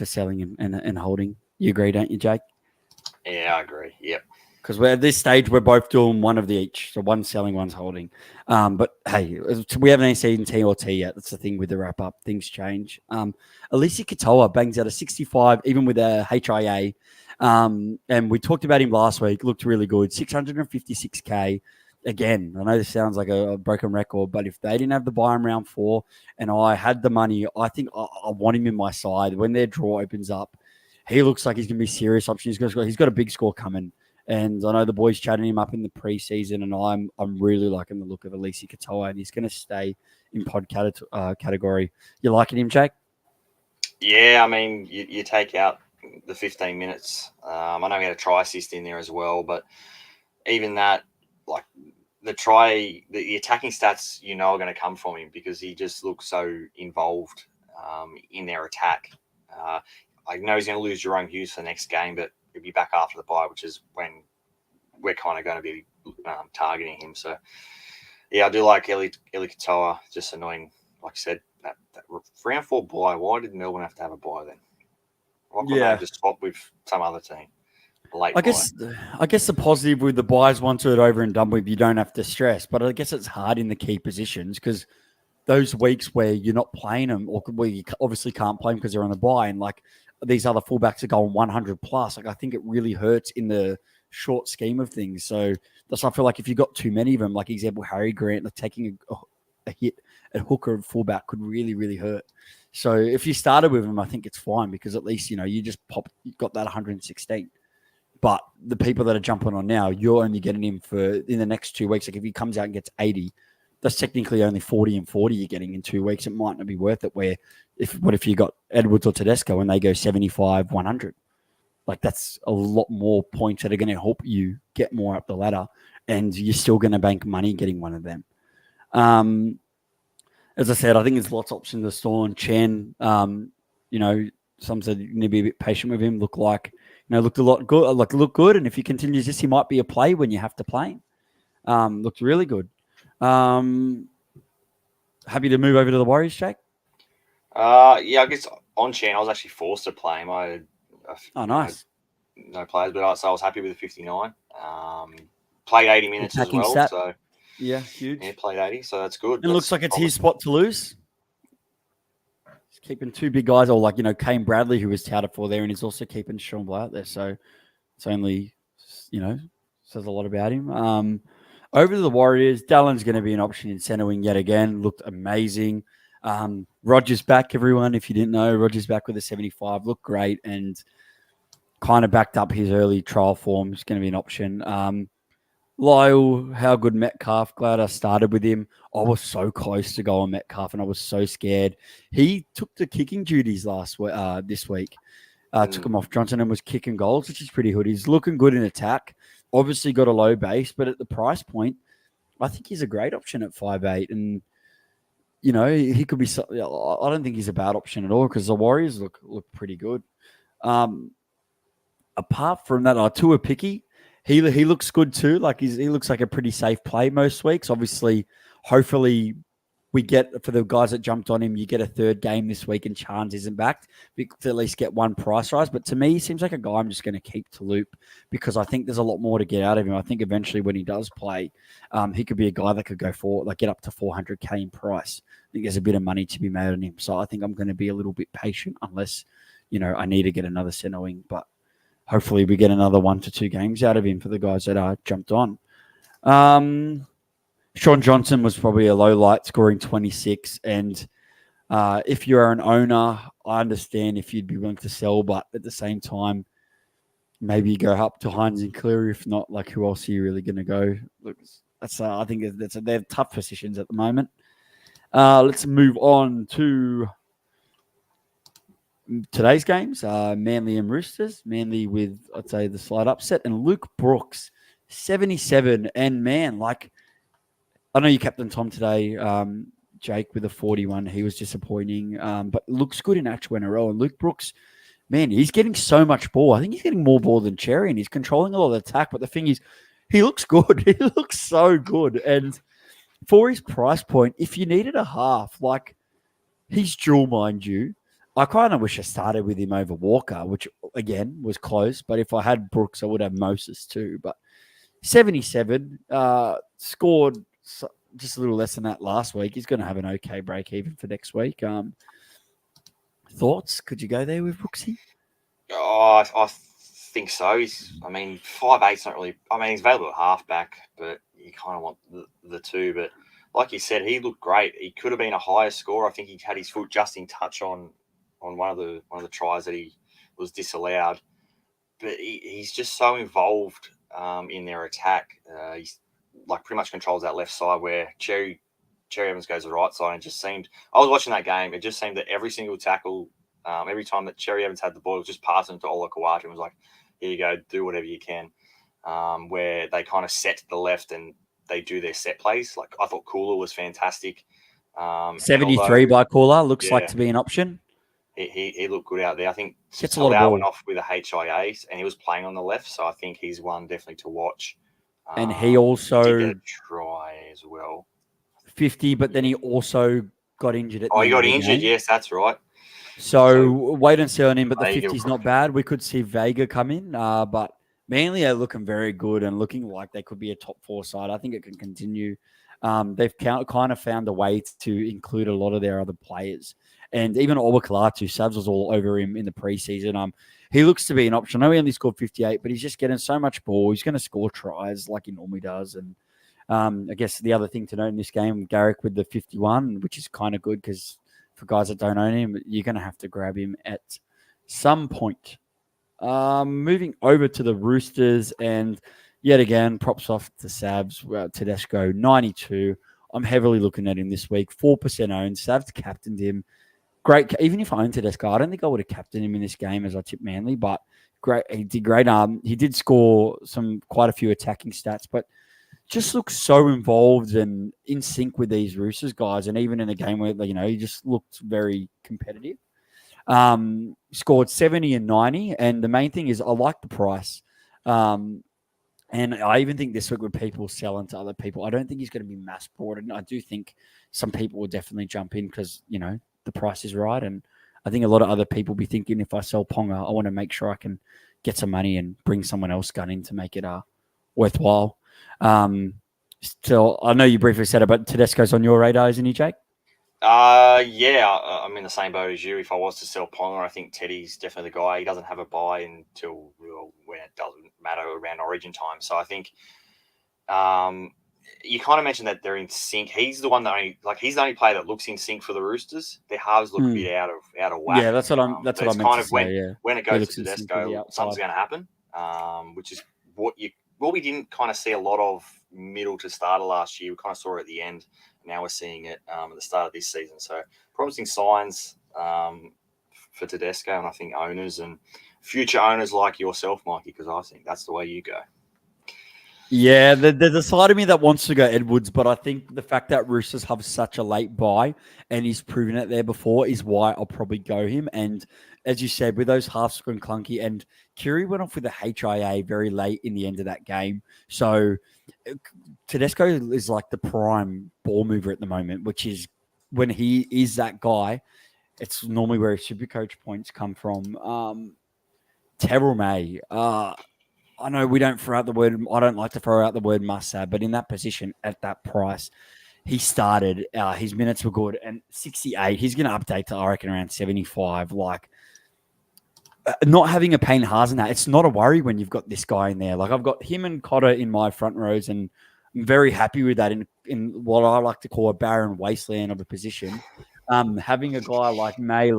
Speaker 1: selling and holding. You agree, don't you, Jake?
Speaker 2: Yeah, I agree. Yep.
Speaker 1: Because we're at this stage, we're both doing one of the each. So one's selling, one's holding. But hey, we haven't even seen T or T yet. That's the thing with the wrap up. Things change. Alisi Katoa bangs out a 65, even with a HIA. And we talked about him last week. Looked really good. 656K. Again, I know this sounds like a broken record, but if they didn't have the buy in round 4 and I had the money, I think I want him in my side. When their draw opens up, he looks like he's going to be a serious option. He's got a big score coming. And I know the boys chatting him up in the preseason, and I'm really liking the look of Alisi Katoa, and he's going to stay in pod category. You liking him, Jake?
Speaker 2: Yeah, I mean, you take out the 15 minutes. I know he had a try assist in there as well, but even that, like the attacking stats, are going to come from him because he just looks so involved in their attack. I know he's going to lose Jerome Hughes for the next game, but he'll be back after the bye, which is when we're kind of going to be targeting him. So, yeah, I do like Eli Katoa. Just annoying, like I said, that round 4 bye. Why did Melbourne have to have a bye then? Why couldn't they just swap with some other team? I
Speaker 1: guess the positive with the buys, once it's over and done with, you don't have to stress. But I guess it's hard in the key positions because those weeks where you're not playing them, or where you obviously can't play them because they're on the bye, and like these other fullbacks are going 100 plus. Like I think it really hurts in the short scheme of things. So that's why I feel like if you got too many of them, like example Harry Grant, like taking a hit at hooker and fullback could really, really hurt. So if you started with him, I think it's fine because at least you just got that 116. But the people that are jumping on now, you're only getting him for in the next 2 weeks. Like if he comes out and gets 80, that's technically only 40 and 40 you're getting in 2 weeks. It might not be worth it. What if you got Edwards or Tedesco and they go 75, 100? Like that's a lot more points that are going to help you get more up the ladder, and you're still going to bank money getting one of them. as I said, I think there's lots of options to store on Chen. Some said you need to be a bit patient with him. Looked a lot good. Look good, and if he continues this, he might be a play when you have to play him. Looked really good. Happy to move over to the Warriors, Jake.
Speaker 2: Yeah, I guess on Chen, I was actually forced to play him.
Speaker 1: Nice.
Speaker 2: No players, but so I was happy with the 59. Played 80 minutes
Speaker 1: Attacking
Speaker 2: as well,
Speaker 1: stat.
Speaker 2: so
Speaker 1: yeah, huge.
Speaker 2: Yeah, played 80, so that's good.
Speaker 1: It looks like it's his spot to lose. He's keeping two big guys, or Kane Bradley, who was touted for there, and he's also keeping Sean Blythe there. So it's only, says a lot about him. Over to the Warriors, Dallon's going to be an option in centre wing yet again. Looked amazing. Rogers back, everyone. If you didn't know, Rogers back with a 75. Looked great and kind of backed up his early trial form. It's going to be an option. Lyle, how good Metcalf. Glad I started with him. I was so close to go on Metcalf, and I was so scared. He took the kicking duties this week. Took him off Johnson and was kicking goals, which is pretty good. He's looking good in attack. Obviously got a low base, but at the price point, I think he's a great option at 5'8". And, he could be – I don't think he's a bad option at all because the Warriors look pretty good. Apart from that, Tua Picky, he looks good too. He looks like a pretty safe play most weeks. Obviously, hopefully we get, for the guys that jumped on him, you get a third game this week and Chance isn't back to at least get one price rise. But to me, he seems like a guy I'm just going to keep to loop because I think there's a lot more to get out of him. I think eventually when he does play, he could be a guy that could go for, get up to 400K in price. I think there's a bit of money to be made on him. So I think I'm going to be a little bit patient unless, I need to get another center wing. But hopefully we get another 1 to 2 games out of him for the guys that jumped on. Sean Johnson was probably a low light, scoring 26. And if you are an owner, I understand if you'd be willing to sell, but at the same time, maybe you go up to Hines and Cleary. If not, who else are you really going to go? Look, I think they're tough positions at the moment. Let's move on to today's games. Manly and Roosters. Manly with, I'd say, the slight upset. And Luke Brooks, 77. And man, I know you captain Tom today, Jake, with a 41. He was disappointing, but looks good in actual NRL. And Luke Brooks, man, he's getting so much ball. I think he's getting more ball than Cherry, and he's controlling a lot of the attack. But the thing is, he looks good. He looks so good. And for his price point, if you needed a half, he's dual, mind you. I kind of wish I started with him over Walker, which, again, was close. But if I had Brooks, I would have Moses too. But 77, scored just a little less than that last week. He's going to have an okay break even for next week. Thoughts? Could you go there with Brooksy?
Speaker 2: Oh, I think so. 5'8's not really. He's available at halfback, but you kind of want the two. But like you said, he looked great. He could have been a higher score. I think he had his foot just in touch on one of the tries that he was disallowed. But he's just so involved in their attack. He's pretty much controls that left side where Cherry Evans goes to the right side. And it just seemed, I was watching that game, it just seemed that every single tackle, every time that Cherry Evans had the ball, it was just passing to Ola Kawatu and was like, here you go, do whatever you can. Where they kind of set to the left and they do their set plays. I thought Kula was fantastic.
Speaker 1: 73 by Kula looks like to be an option.
Speaker 2: He looked good out there. I think
Speaker 1: gets a lot of ball.
Speaker 2: Went off with a HIA and he was playing on the left, so I think he's one definitely to watch.
Speaker 1: And he also
Speaker 2: did get a try as well.
Speaker 1: 50, but then he also got injured at
Speaker 2: he got injured. Yes, that's right.
Speaker 1: So wait and see on him, but the 50's not bad. We could see Vega come in, but Manly are looking very good and looking like they could be a top 4 side. I think it can continue. They've kind of found a way to include a lot of their other players. And even Owakalatu, Savs was all over him in the preseason. He looks to be an option. I know he only scored 58, but he's just getting so much ball. He's going to score tries like he normally does. And I guess the other thing to note in this game, Garrick with the 51, which is kind of good because for guys that don't own him, you're going to have to grab him at some point. Moving over to the Roosters, and yet again, props off to Savs, Tedesco, 92. I'm heavily looking at him this week. 4% owned. Savs captained him. Great. Even if I owned Tedesco, I don't think I would have captained him in this game as I tipped Manly, but great. He did great. He did score quite a few attacking stats, but just looks so involved and in sync with these Roosters guys. And even in a game where, he just looked very competitive. Scored 70 and 90. And the main thing is I like the price. And I even think this week with people selling to other people, I don't think he's going to be mass brought. And I do think some people will definitely jump in because, the price is right. And I think a lot of other people will be thinking, if I sell Ponga, I want to make sure I can get some money and bring someone else gun in to make it worthwhile. Still, I know you briefly said it, but Tedesco's on your radar, isn't he, Jake?
Speaker 2: Yeah, I'm in the same boat as you. If I was to sell Ponga, I think Teddy's definitely the guy. He doesn't have a buy until when it doesn't matter around Origin time. So I think you kind of mentioned that they're in sync. He's the one that he's the only player that looks in sync for the Roosters. Their halves look a bit out of whack.
Speaker 1: Yeah, that's what I meant to say.
Speaker 2: When it goes to Tedesco, something's going to happen. Which is what we didn't kind of see a lot of middle to starter last year. We kind of saw it at the end. Now we're seeing it at the start of this season. So promising signs for Tedesco, and I think owners and future owners like yourself, Mikey, because I think that's the way you go.
Speaker 1: Yeah, there's a side of me that wants to go Edwards, but I think the fact that Roosters have such a late buy and he's proven it there before is why I'll probably go him. And as you said, with those half screen clunky, and Curie went off with a HIA very late in the end of that game. So Tedesco is like the prime ball mover at the moment, which is when he is that guy, it's normally where his SuperCoach points come from. Terrell May, I know we don't throw out the word. I don't like to throw out the word must have, but in that position at that price, he started. His minutes were good, and 68. He's going to update to I reckon around 75. Like not having a Payne Haas in that, it's not a worry when you've got this guy in there. Like I've got him and Cotter in my front rows, and I'm very happy with that in what I like to call a barren wasteland of a position. Having a guy like May,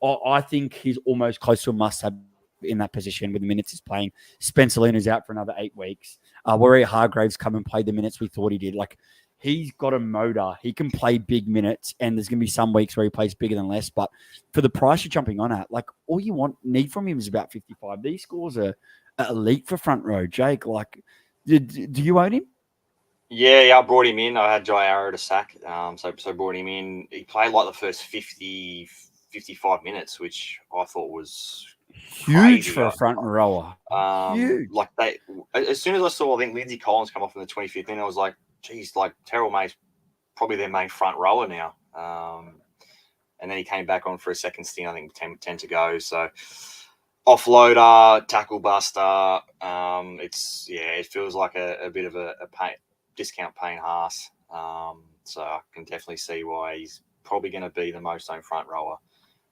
Speaker 1: I think he's almost close to a must have in that position with the minutes he's playing. Spencer Leonard's out for another 8 weeks. Warrior Hargraves come and play the minutes we thought he did. Like he's got a motor. He can play big minutes, and there's going to be some weeks where he plays bigger than less. But for the price you're jumping on at, like all you need from him is about 55. These scores are elite for front row. Jake, like, do you own him?
Speaker 2: Yeah, I brought him in. I had Jai Arrow to sack, so brought him in. He played like the first 55 minutes, which I thought was
Speaker 1: huge
Speaker 2: crazy
Speaker 1: for a front rower. Huge.
Speaker 2: Like as soon as I saw, I think Lindsay Collins come off in the 25th minute, I was like, geez, like Terrell May's probably their main front rower now. And then he came back on for a second stint, I think 10 to go. So offloader, tackle buster. It feels like a bit of a discount Payne Haas. So I can definitely see why he's probably going to be the most owned front rower.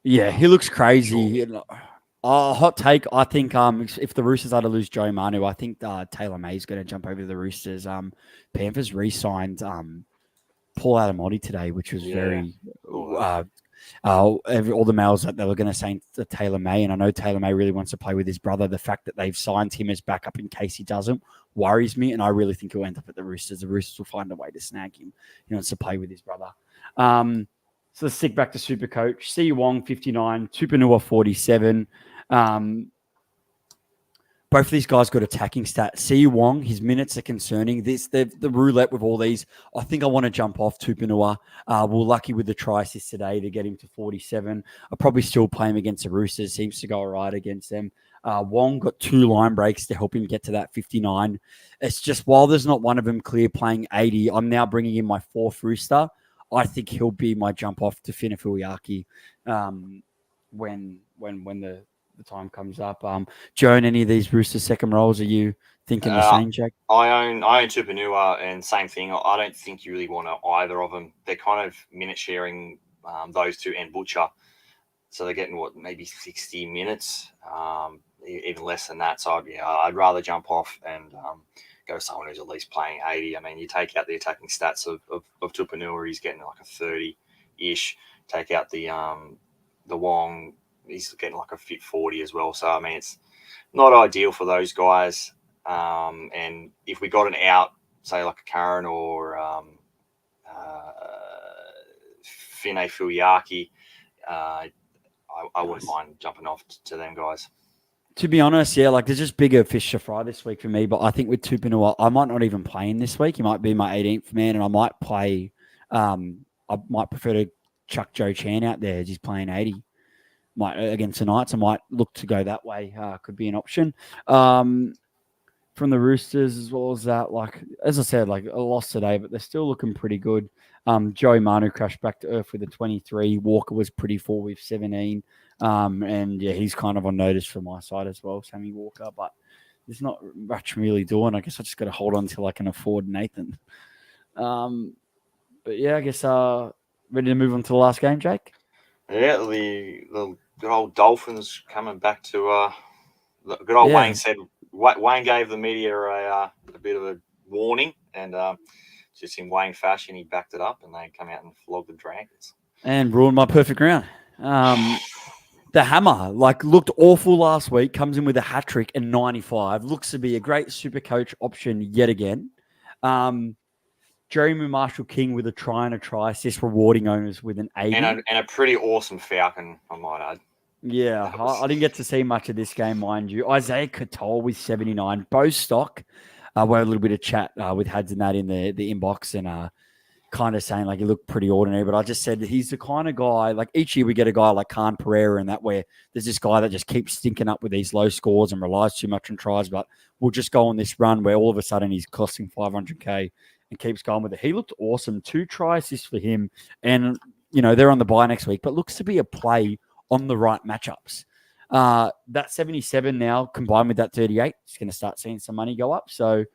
Speaker 1: Yeah, he looks crazy. Sure. Hot take. I think if the Roosters are to lose Joe Manu, I think Taylor May is going to jump over to the Roosters. Panthers re-signed Paul Adamotti today, which was very all the mails that they were going to say to Taylor May, and I know Taylor May really wants to play with his brother. The fact that they've signed him as backup in case he doesn't worries me, and I really think he'll end up at the Roosters. The Roosters will find a way to snag him. He wants to play with his brother. So let's stick back to SuperCoach. C. Wong, 59. Tupanua, 47. Both of these guys got attacking stats. C. Wong, his minutes are concerning. The roulette with all these. I think I want to jump off Tupanua. We're lucky with the try assist today to get him to 47. I'll probably still play him against the Roosters. Seems to go all right against them. Wong got 2 line breaks to help him get to that 59. It's just while there's not one of them clear playing 80, I'm now bringing in my 4th Rooster. I think he'll be my jump off to Finafiliaki when the time comes up. Joan, any of these Roosters second roles, are you thinking the same, Jack?
Speaker 2: I own Tupanua, and same thing. I don't think you really want either of them. They're kind of minute sharing, those two and Butcher. So they're getting maybe 60 minutes, even less than that. So I'd rather jump off and go someone who's at least playing 80. I mean, you take out the attacking stats of Tupanua, he's getting like a 30-ish. Take out the Wong, he's getting like a fit 40 as well. So, I mean, it's not ideal for those guys. And if we got an out, say like a Karen or Fine Fuliaki, I wouldn't mind jumping off to them guys.
Speaker 1: To be honest, yeah, like there's just bigger fish to fry this week for me. But I think with Tupinua, I might not even play him this week. He might be my 18th man, and I might play. I might prefer to chuck Joe Chan out there as he's playing 80. Might against the Knights. I might look to go that way. Could be an option. From the Roosters as well as that, like as I said, like a loss today, but they're still looking pretty good. Joey Manu crashed back to earth with a 23. Walker was pretty full with 17. And yeah, he's kind of on notice for my side as well, Sammy Walker, but there's not much really doing. I guess I just got to hold on till I can afford Nathan. But yeah, I guess ready to move on to the last game, Jake?
Speaker 2: Yeah, the good old Dolphins coming back to the good old Wayne said. Wayne gave the media a bit of a warning, and just in Wayne fashion, he backed it up, and they come out and flogged the Dragons.
Speaker 1: And ruined my perfect round. The Hammer, like, looked awful last week, comes in with a hat-trick and 95. Looks to be a great Supercoach option yet again. Jeremy Marshall-King with a try and a try assist, rewarding owners with an 80.
Speaker 2: And a pretty awesome Falcon, I might add.
Speaker 1: Yeah, I didn't get to see much of this game, mind you. Isaiah Katol with 79. Bo Stock, we had a little bit of chat with Hads and that in the inbox, and kind of saying like he looked pretty ordinary, but I just said he's the kind of guy, like each year we get a guy like Khan Pereira and that, where there's this guy that just keeps stinking up with these low scores and relies too much on tries, but we'll just go on this run where all of a sudden he's costing 500k and keeps going with it. He looked awesome. 2 try assists for him, and they're on the bye next week, but looks to be a play on the right matchups. That 77 now combined with that 38 is going to start seeing some money go up. So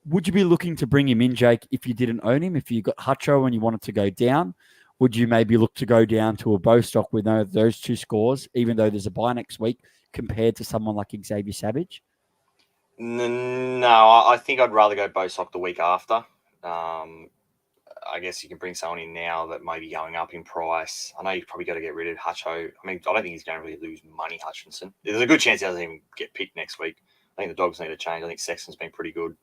Speaker 1: would you be looking to bring him in, Jake, if you didn't own him? If you got Hutcho and you wanted to go down, would you maybe look to go down to a Bostock with those 2 scores, even though there's a bye next week, compared to someone like Xavier Savage?
Speaker 2: No, I think I'd rather go Bostock the week after. I guess you can bring someone in now that may be going up in price. I know you've probably got to get rid of Hutcho. I mean, I don't think he's going to really lose money, Hutchinson. There's a good chance he doesn't even get picked next week. I think the Dogs need to change. I think Sexton's been pretty good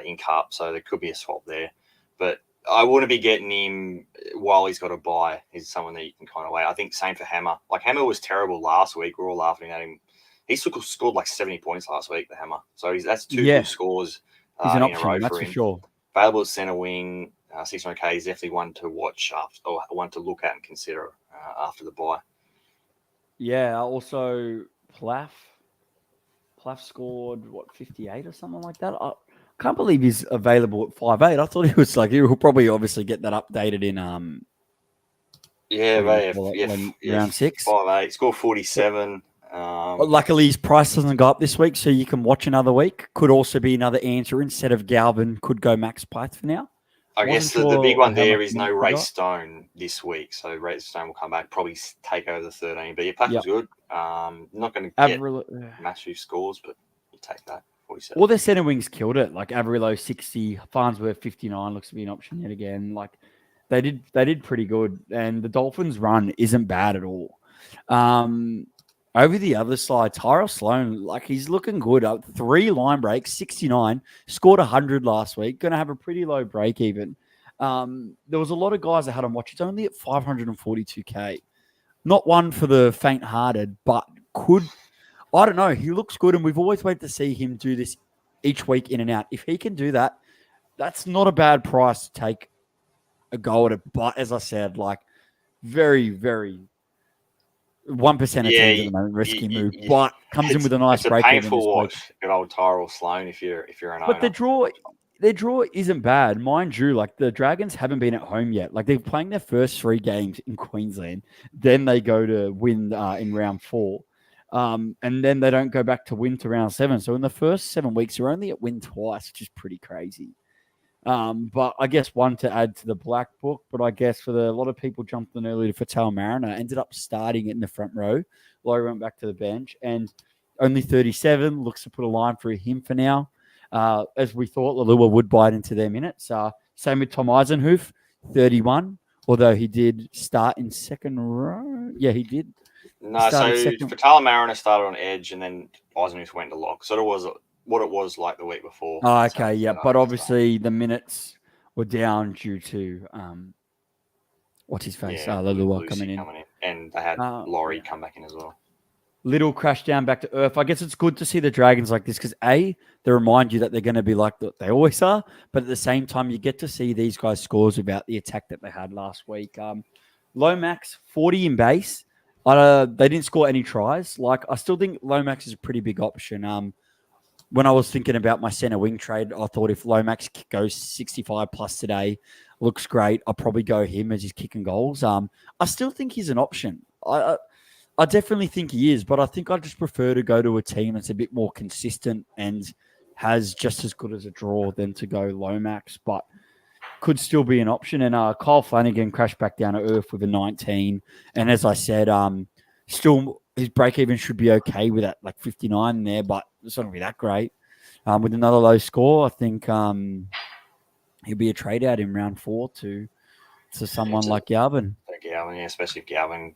Speaker 2: in Cup, so there could be a swap there. But I wouldn't be getting him while he's got a bye. He's someone that you can kind of wait. I think same for Hammer. Like, Hammer was terrible last week. We're all laughing at him. He scored like 70 points last week, the Hammer. So that's 2 good scores
Speaker 1: he's an
Speaker 2: in
Speaker 1: option,
Speaker 2: a row
Speaker 1: that's
Speaker 2: for him.
Speaker 1: Sure.
Speaker 2: Available at centre wing. 600k is definitely one to watch after, or one to look at and consider after the bye.
Speaker 1: Yeah, also Plaff scored 58 or something like that. I can't believe he's available at 5'8". I thought he was like, he'll probably obviously get that updated in round 6.
Speaker 2: 5'8", scored 47.
Speaker 1: Luckily, his price doesn't go up this week, so you can watch another week. Could also be another answer instead of Galvin. Could go Max Plath for now.
Speaker 2: I guess the big one there is no Ray Stone this week, so Ray Stone will come back, probably take over the 13. But your pack is good. Not going to get massive scores, but you take that. 47.
Speaker 1: All their centre wings killed it. Like Averillo 60, Farnsworth 59 looks to be an option yet again. Like they did pretty good, and the Dolphins' run isn't bad at all. Over the other side, Tyrell Sloan, like he's looking good. 3 line breaks, 69, scored 100 last week. Going to have a pretty low break even. There was a lot of guys that had him watch. It's only at 542k. Not one for the faint-hearted, but I don't know. He looks good, and we've always waited to see him do this each week in and out. If he can do that, that's not a bad price to take a go at it. But as I said, like very, very 1% of teams at the moment, risky move, but comes in with a nice break.
Speaker 2: It's a painful watch, good old Tyrell Sloan, if you're an owner.
Speaker 1: But their draw isn't bad, mind you. Like the Dragons haven't been at home yet. Like they're playing their first 3 games in Queensland, then they go to win in round 4, and then they don't go back to win to round 7. So in the first 7 weeks, you're only at win twice, which is pretty crazy. But I guess one to add to the black book, but I guess a lot of people jumped in early to Fatal Mariner, ended up starting it in the front row. Laurie went back to the bench, and only 37 looks to put a line through him for now. As we thought, Lalua would bite into their minutes. Same with Tom Eisenhoof, 31, although he did start in second row. Yeah, he did.
Speaker 2: No, so Fatal Mariner started on edge, and then Eisenhoof went to lock. So it was what it was like the week before.
Speaker 1: Oh, okay, yeah. But obviously the minutes were down due to what's his face? Lalua coming in.
Speaker 2: And they had Laurie come back in as well.
Speaker 1: Little crash down back to earth. I guess it's good to see the Dragons like this because they remind you that they're going to be like they always are, but at the same time, you get to see these guys scores without the attack that they had last week. Lomax 40 in base. They didn't score any tries. Like I still think Lomax is a pretty big option. When I was thinking about my center wing trade, I thought if Lomax goes 65 plus today, looks great. I'll probably go him as he's kicking goals. I still think he's an option. I definitely think he is, but I think I just prefer to go to a team that's a bit more consistent and has just as good as a draw than to go Lomax, but could still be an option. And Kyle Flanagan crashed back down to earth with a 19. And as I said, still his break even should be okay with that like 59 there, but it's not going to be that great. With another low score, I think he'll be a trade out in round 4 to someone like Galvin.
Speaker 2: Galvin, yeah, especially if Galvin,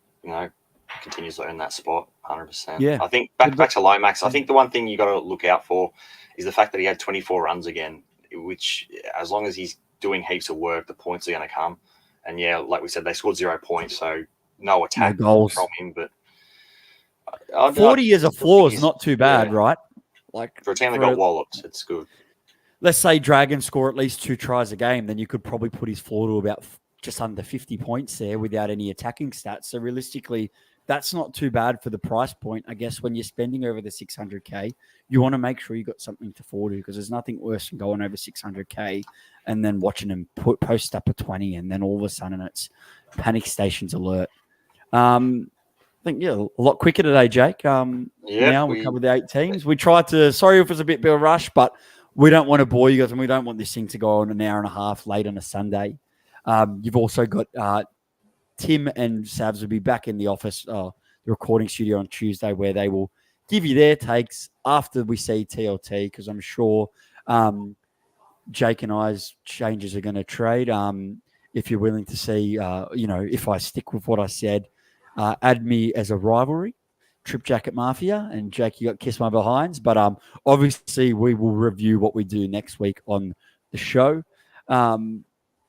Speaker 2: continues to earn that spot 100%.
Speaker 1: Yeah.
Speaker 2: I think back to Lomax, I think the one thing you got to look out for is the fact that he had 24 runs again, which as long as he's doing heaps of work, the points are going to come. And yeah, like we said, they scored 0 points, so no attack
Speaker 1: goals
Speaker 2: from him. But
Speaker 1: 40 as a floor is not too bad, right? Like
Speaker 2: for a team that got walloped, it's good.
Speaker 1: Let's say Dragons score at least 2 tries a game, then you could probably put his floor to about just under 50 points there without any attacking stats. So realistically, that's not too bad for the price point. I guess when you're spending over the 600K, you want to make sure you got something to fall to because there's nothing worse than going over 600K and then watching them post up a 20 and then all of a sudden it's panic stations alert. I think, a lot quicker today, Jake. Now we covered the 8 teams. We tried to, sorry if it was a bit of a rush, but we don't want to bore you guys and we don't want this thing to go on an hour and a half late on a Sunday. You've also got Tim and Savs will be back in the office, the recording studio on Tuesday, where they will give you their takes after we see TLT, because I'm sure Jake and I's changes are going to trade. If you're willing to see, if I stick with what I said, add me as a rivalry, Trip Jacket Mafia, and Jake, you got Kiss My Behinds. But obviously, we will review what we do next week on the show.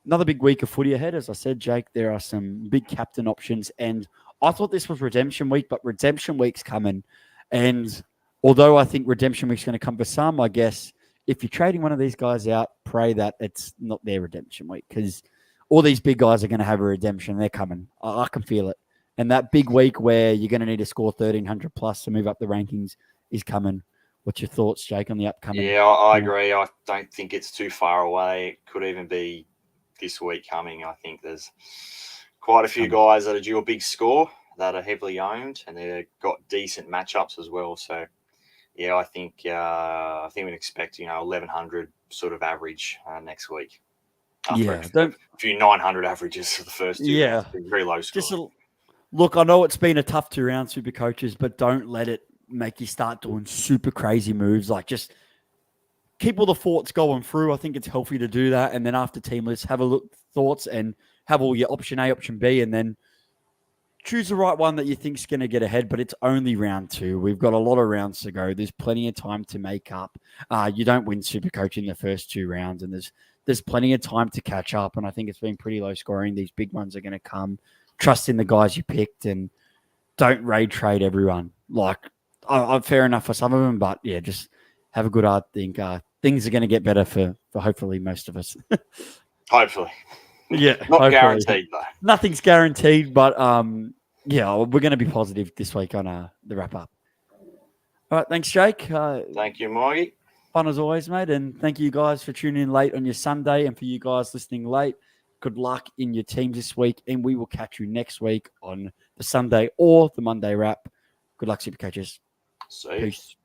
Speaker 1: Another big week of footy ahead. As I said, Jake, there are some big captain options. And I thought this was Redemption Week, but Redemption Week's coming. And although I think Redemption Week's going to come for some, I guess if you're trading one of these guys out, pray that it's not their Redemption Week because all these big guys are going to have a redemption. They're coming. I can feel it. And that big week where you're going to need to score 1,300 plus to move up the rankings is coming. What's your thoughts, Jake, on the upcoming?
Speaker 2: Yeah, I agree. I don't think it's too far away. It could even be this week coming. I think there's quite a few guys that are due a big score that are heavily owned, and they've got decent matchups as well. So, yeah, I think we can expect 1,100 sort of average next week. A few 900 averages for the first 2 rounds. Very low score.
Speaker 1: Look, I know it's been a tough 2 rounds, super coaches, but don't let it make you start doing super crazy moves. Like just keep all the thoughts going through. I think it's healthy to do that. And then after team lists, have a look thoughts and have all your option A, option B, and then choose the right one that you think is going to get ahead. But it's only round 2. We've got a lot of rounds to go. There's plenty of time to make up. You don't win SuperCoach in the first 2 rounds, and there's plenty of time to catch up. And I think it's been pretty low scoring. These big ones are going to come. Trust in the guys you picked and don't raid trade everyone. Like, fair enough for some of them, but yeah, just have a good I think things are going to get better for hopefully most of us.
Speaker 2: Hopefully.
Speaker 1: Yeah.
Speaker 2: Not guaranteed, though.
Speaker 1: Nothing's guaranteed, but we're going to be positive this week on the wrap up. All right. Thanks, Jake.
Speaker 2: Thank you, Morgie.
Speaker 1: Fun as always, mate. And thank you guys for tuning in late on your Sunday, and for you guys listening late. Good luck in your teams this week, and we will catch you next week on the Sunday or the Monday wrap. Good luck, Supercoaches.
Speaker 2: See you.
Speaker 1: Peace.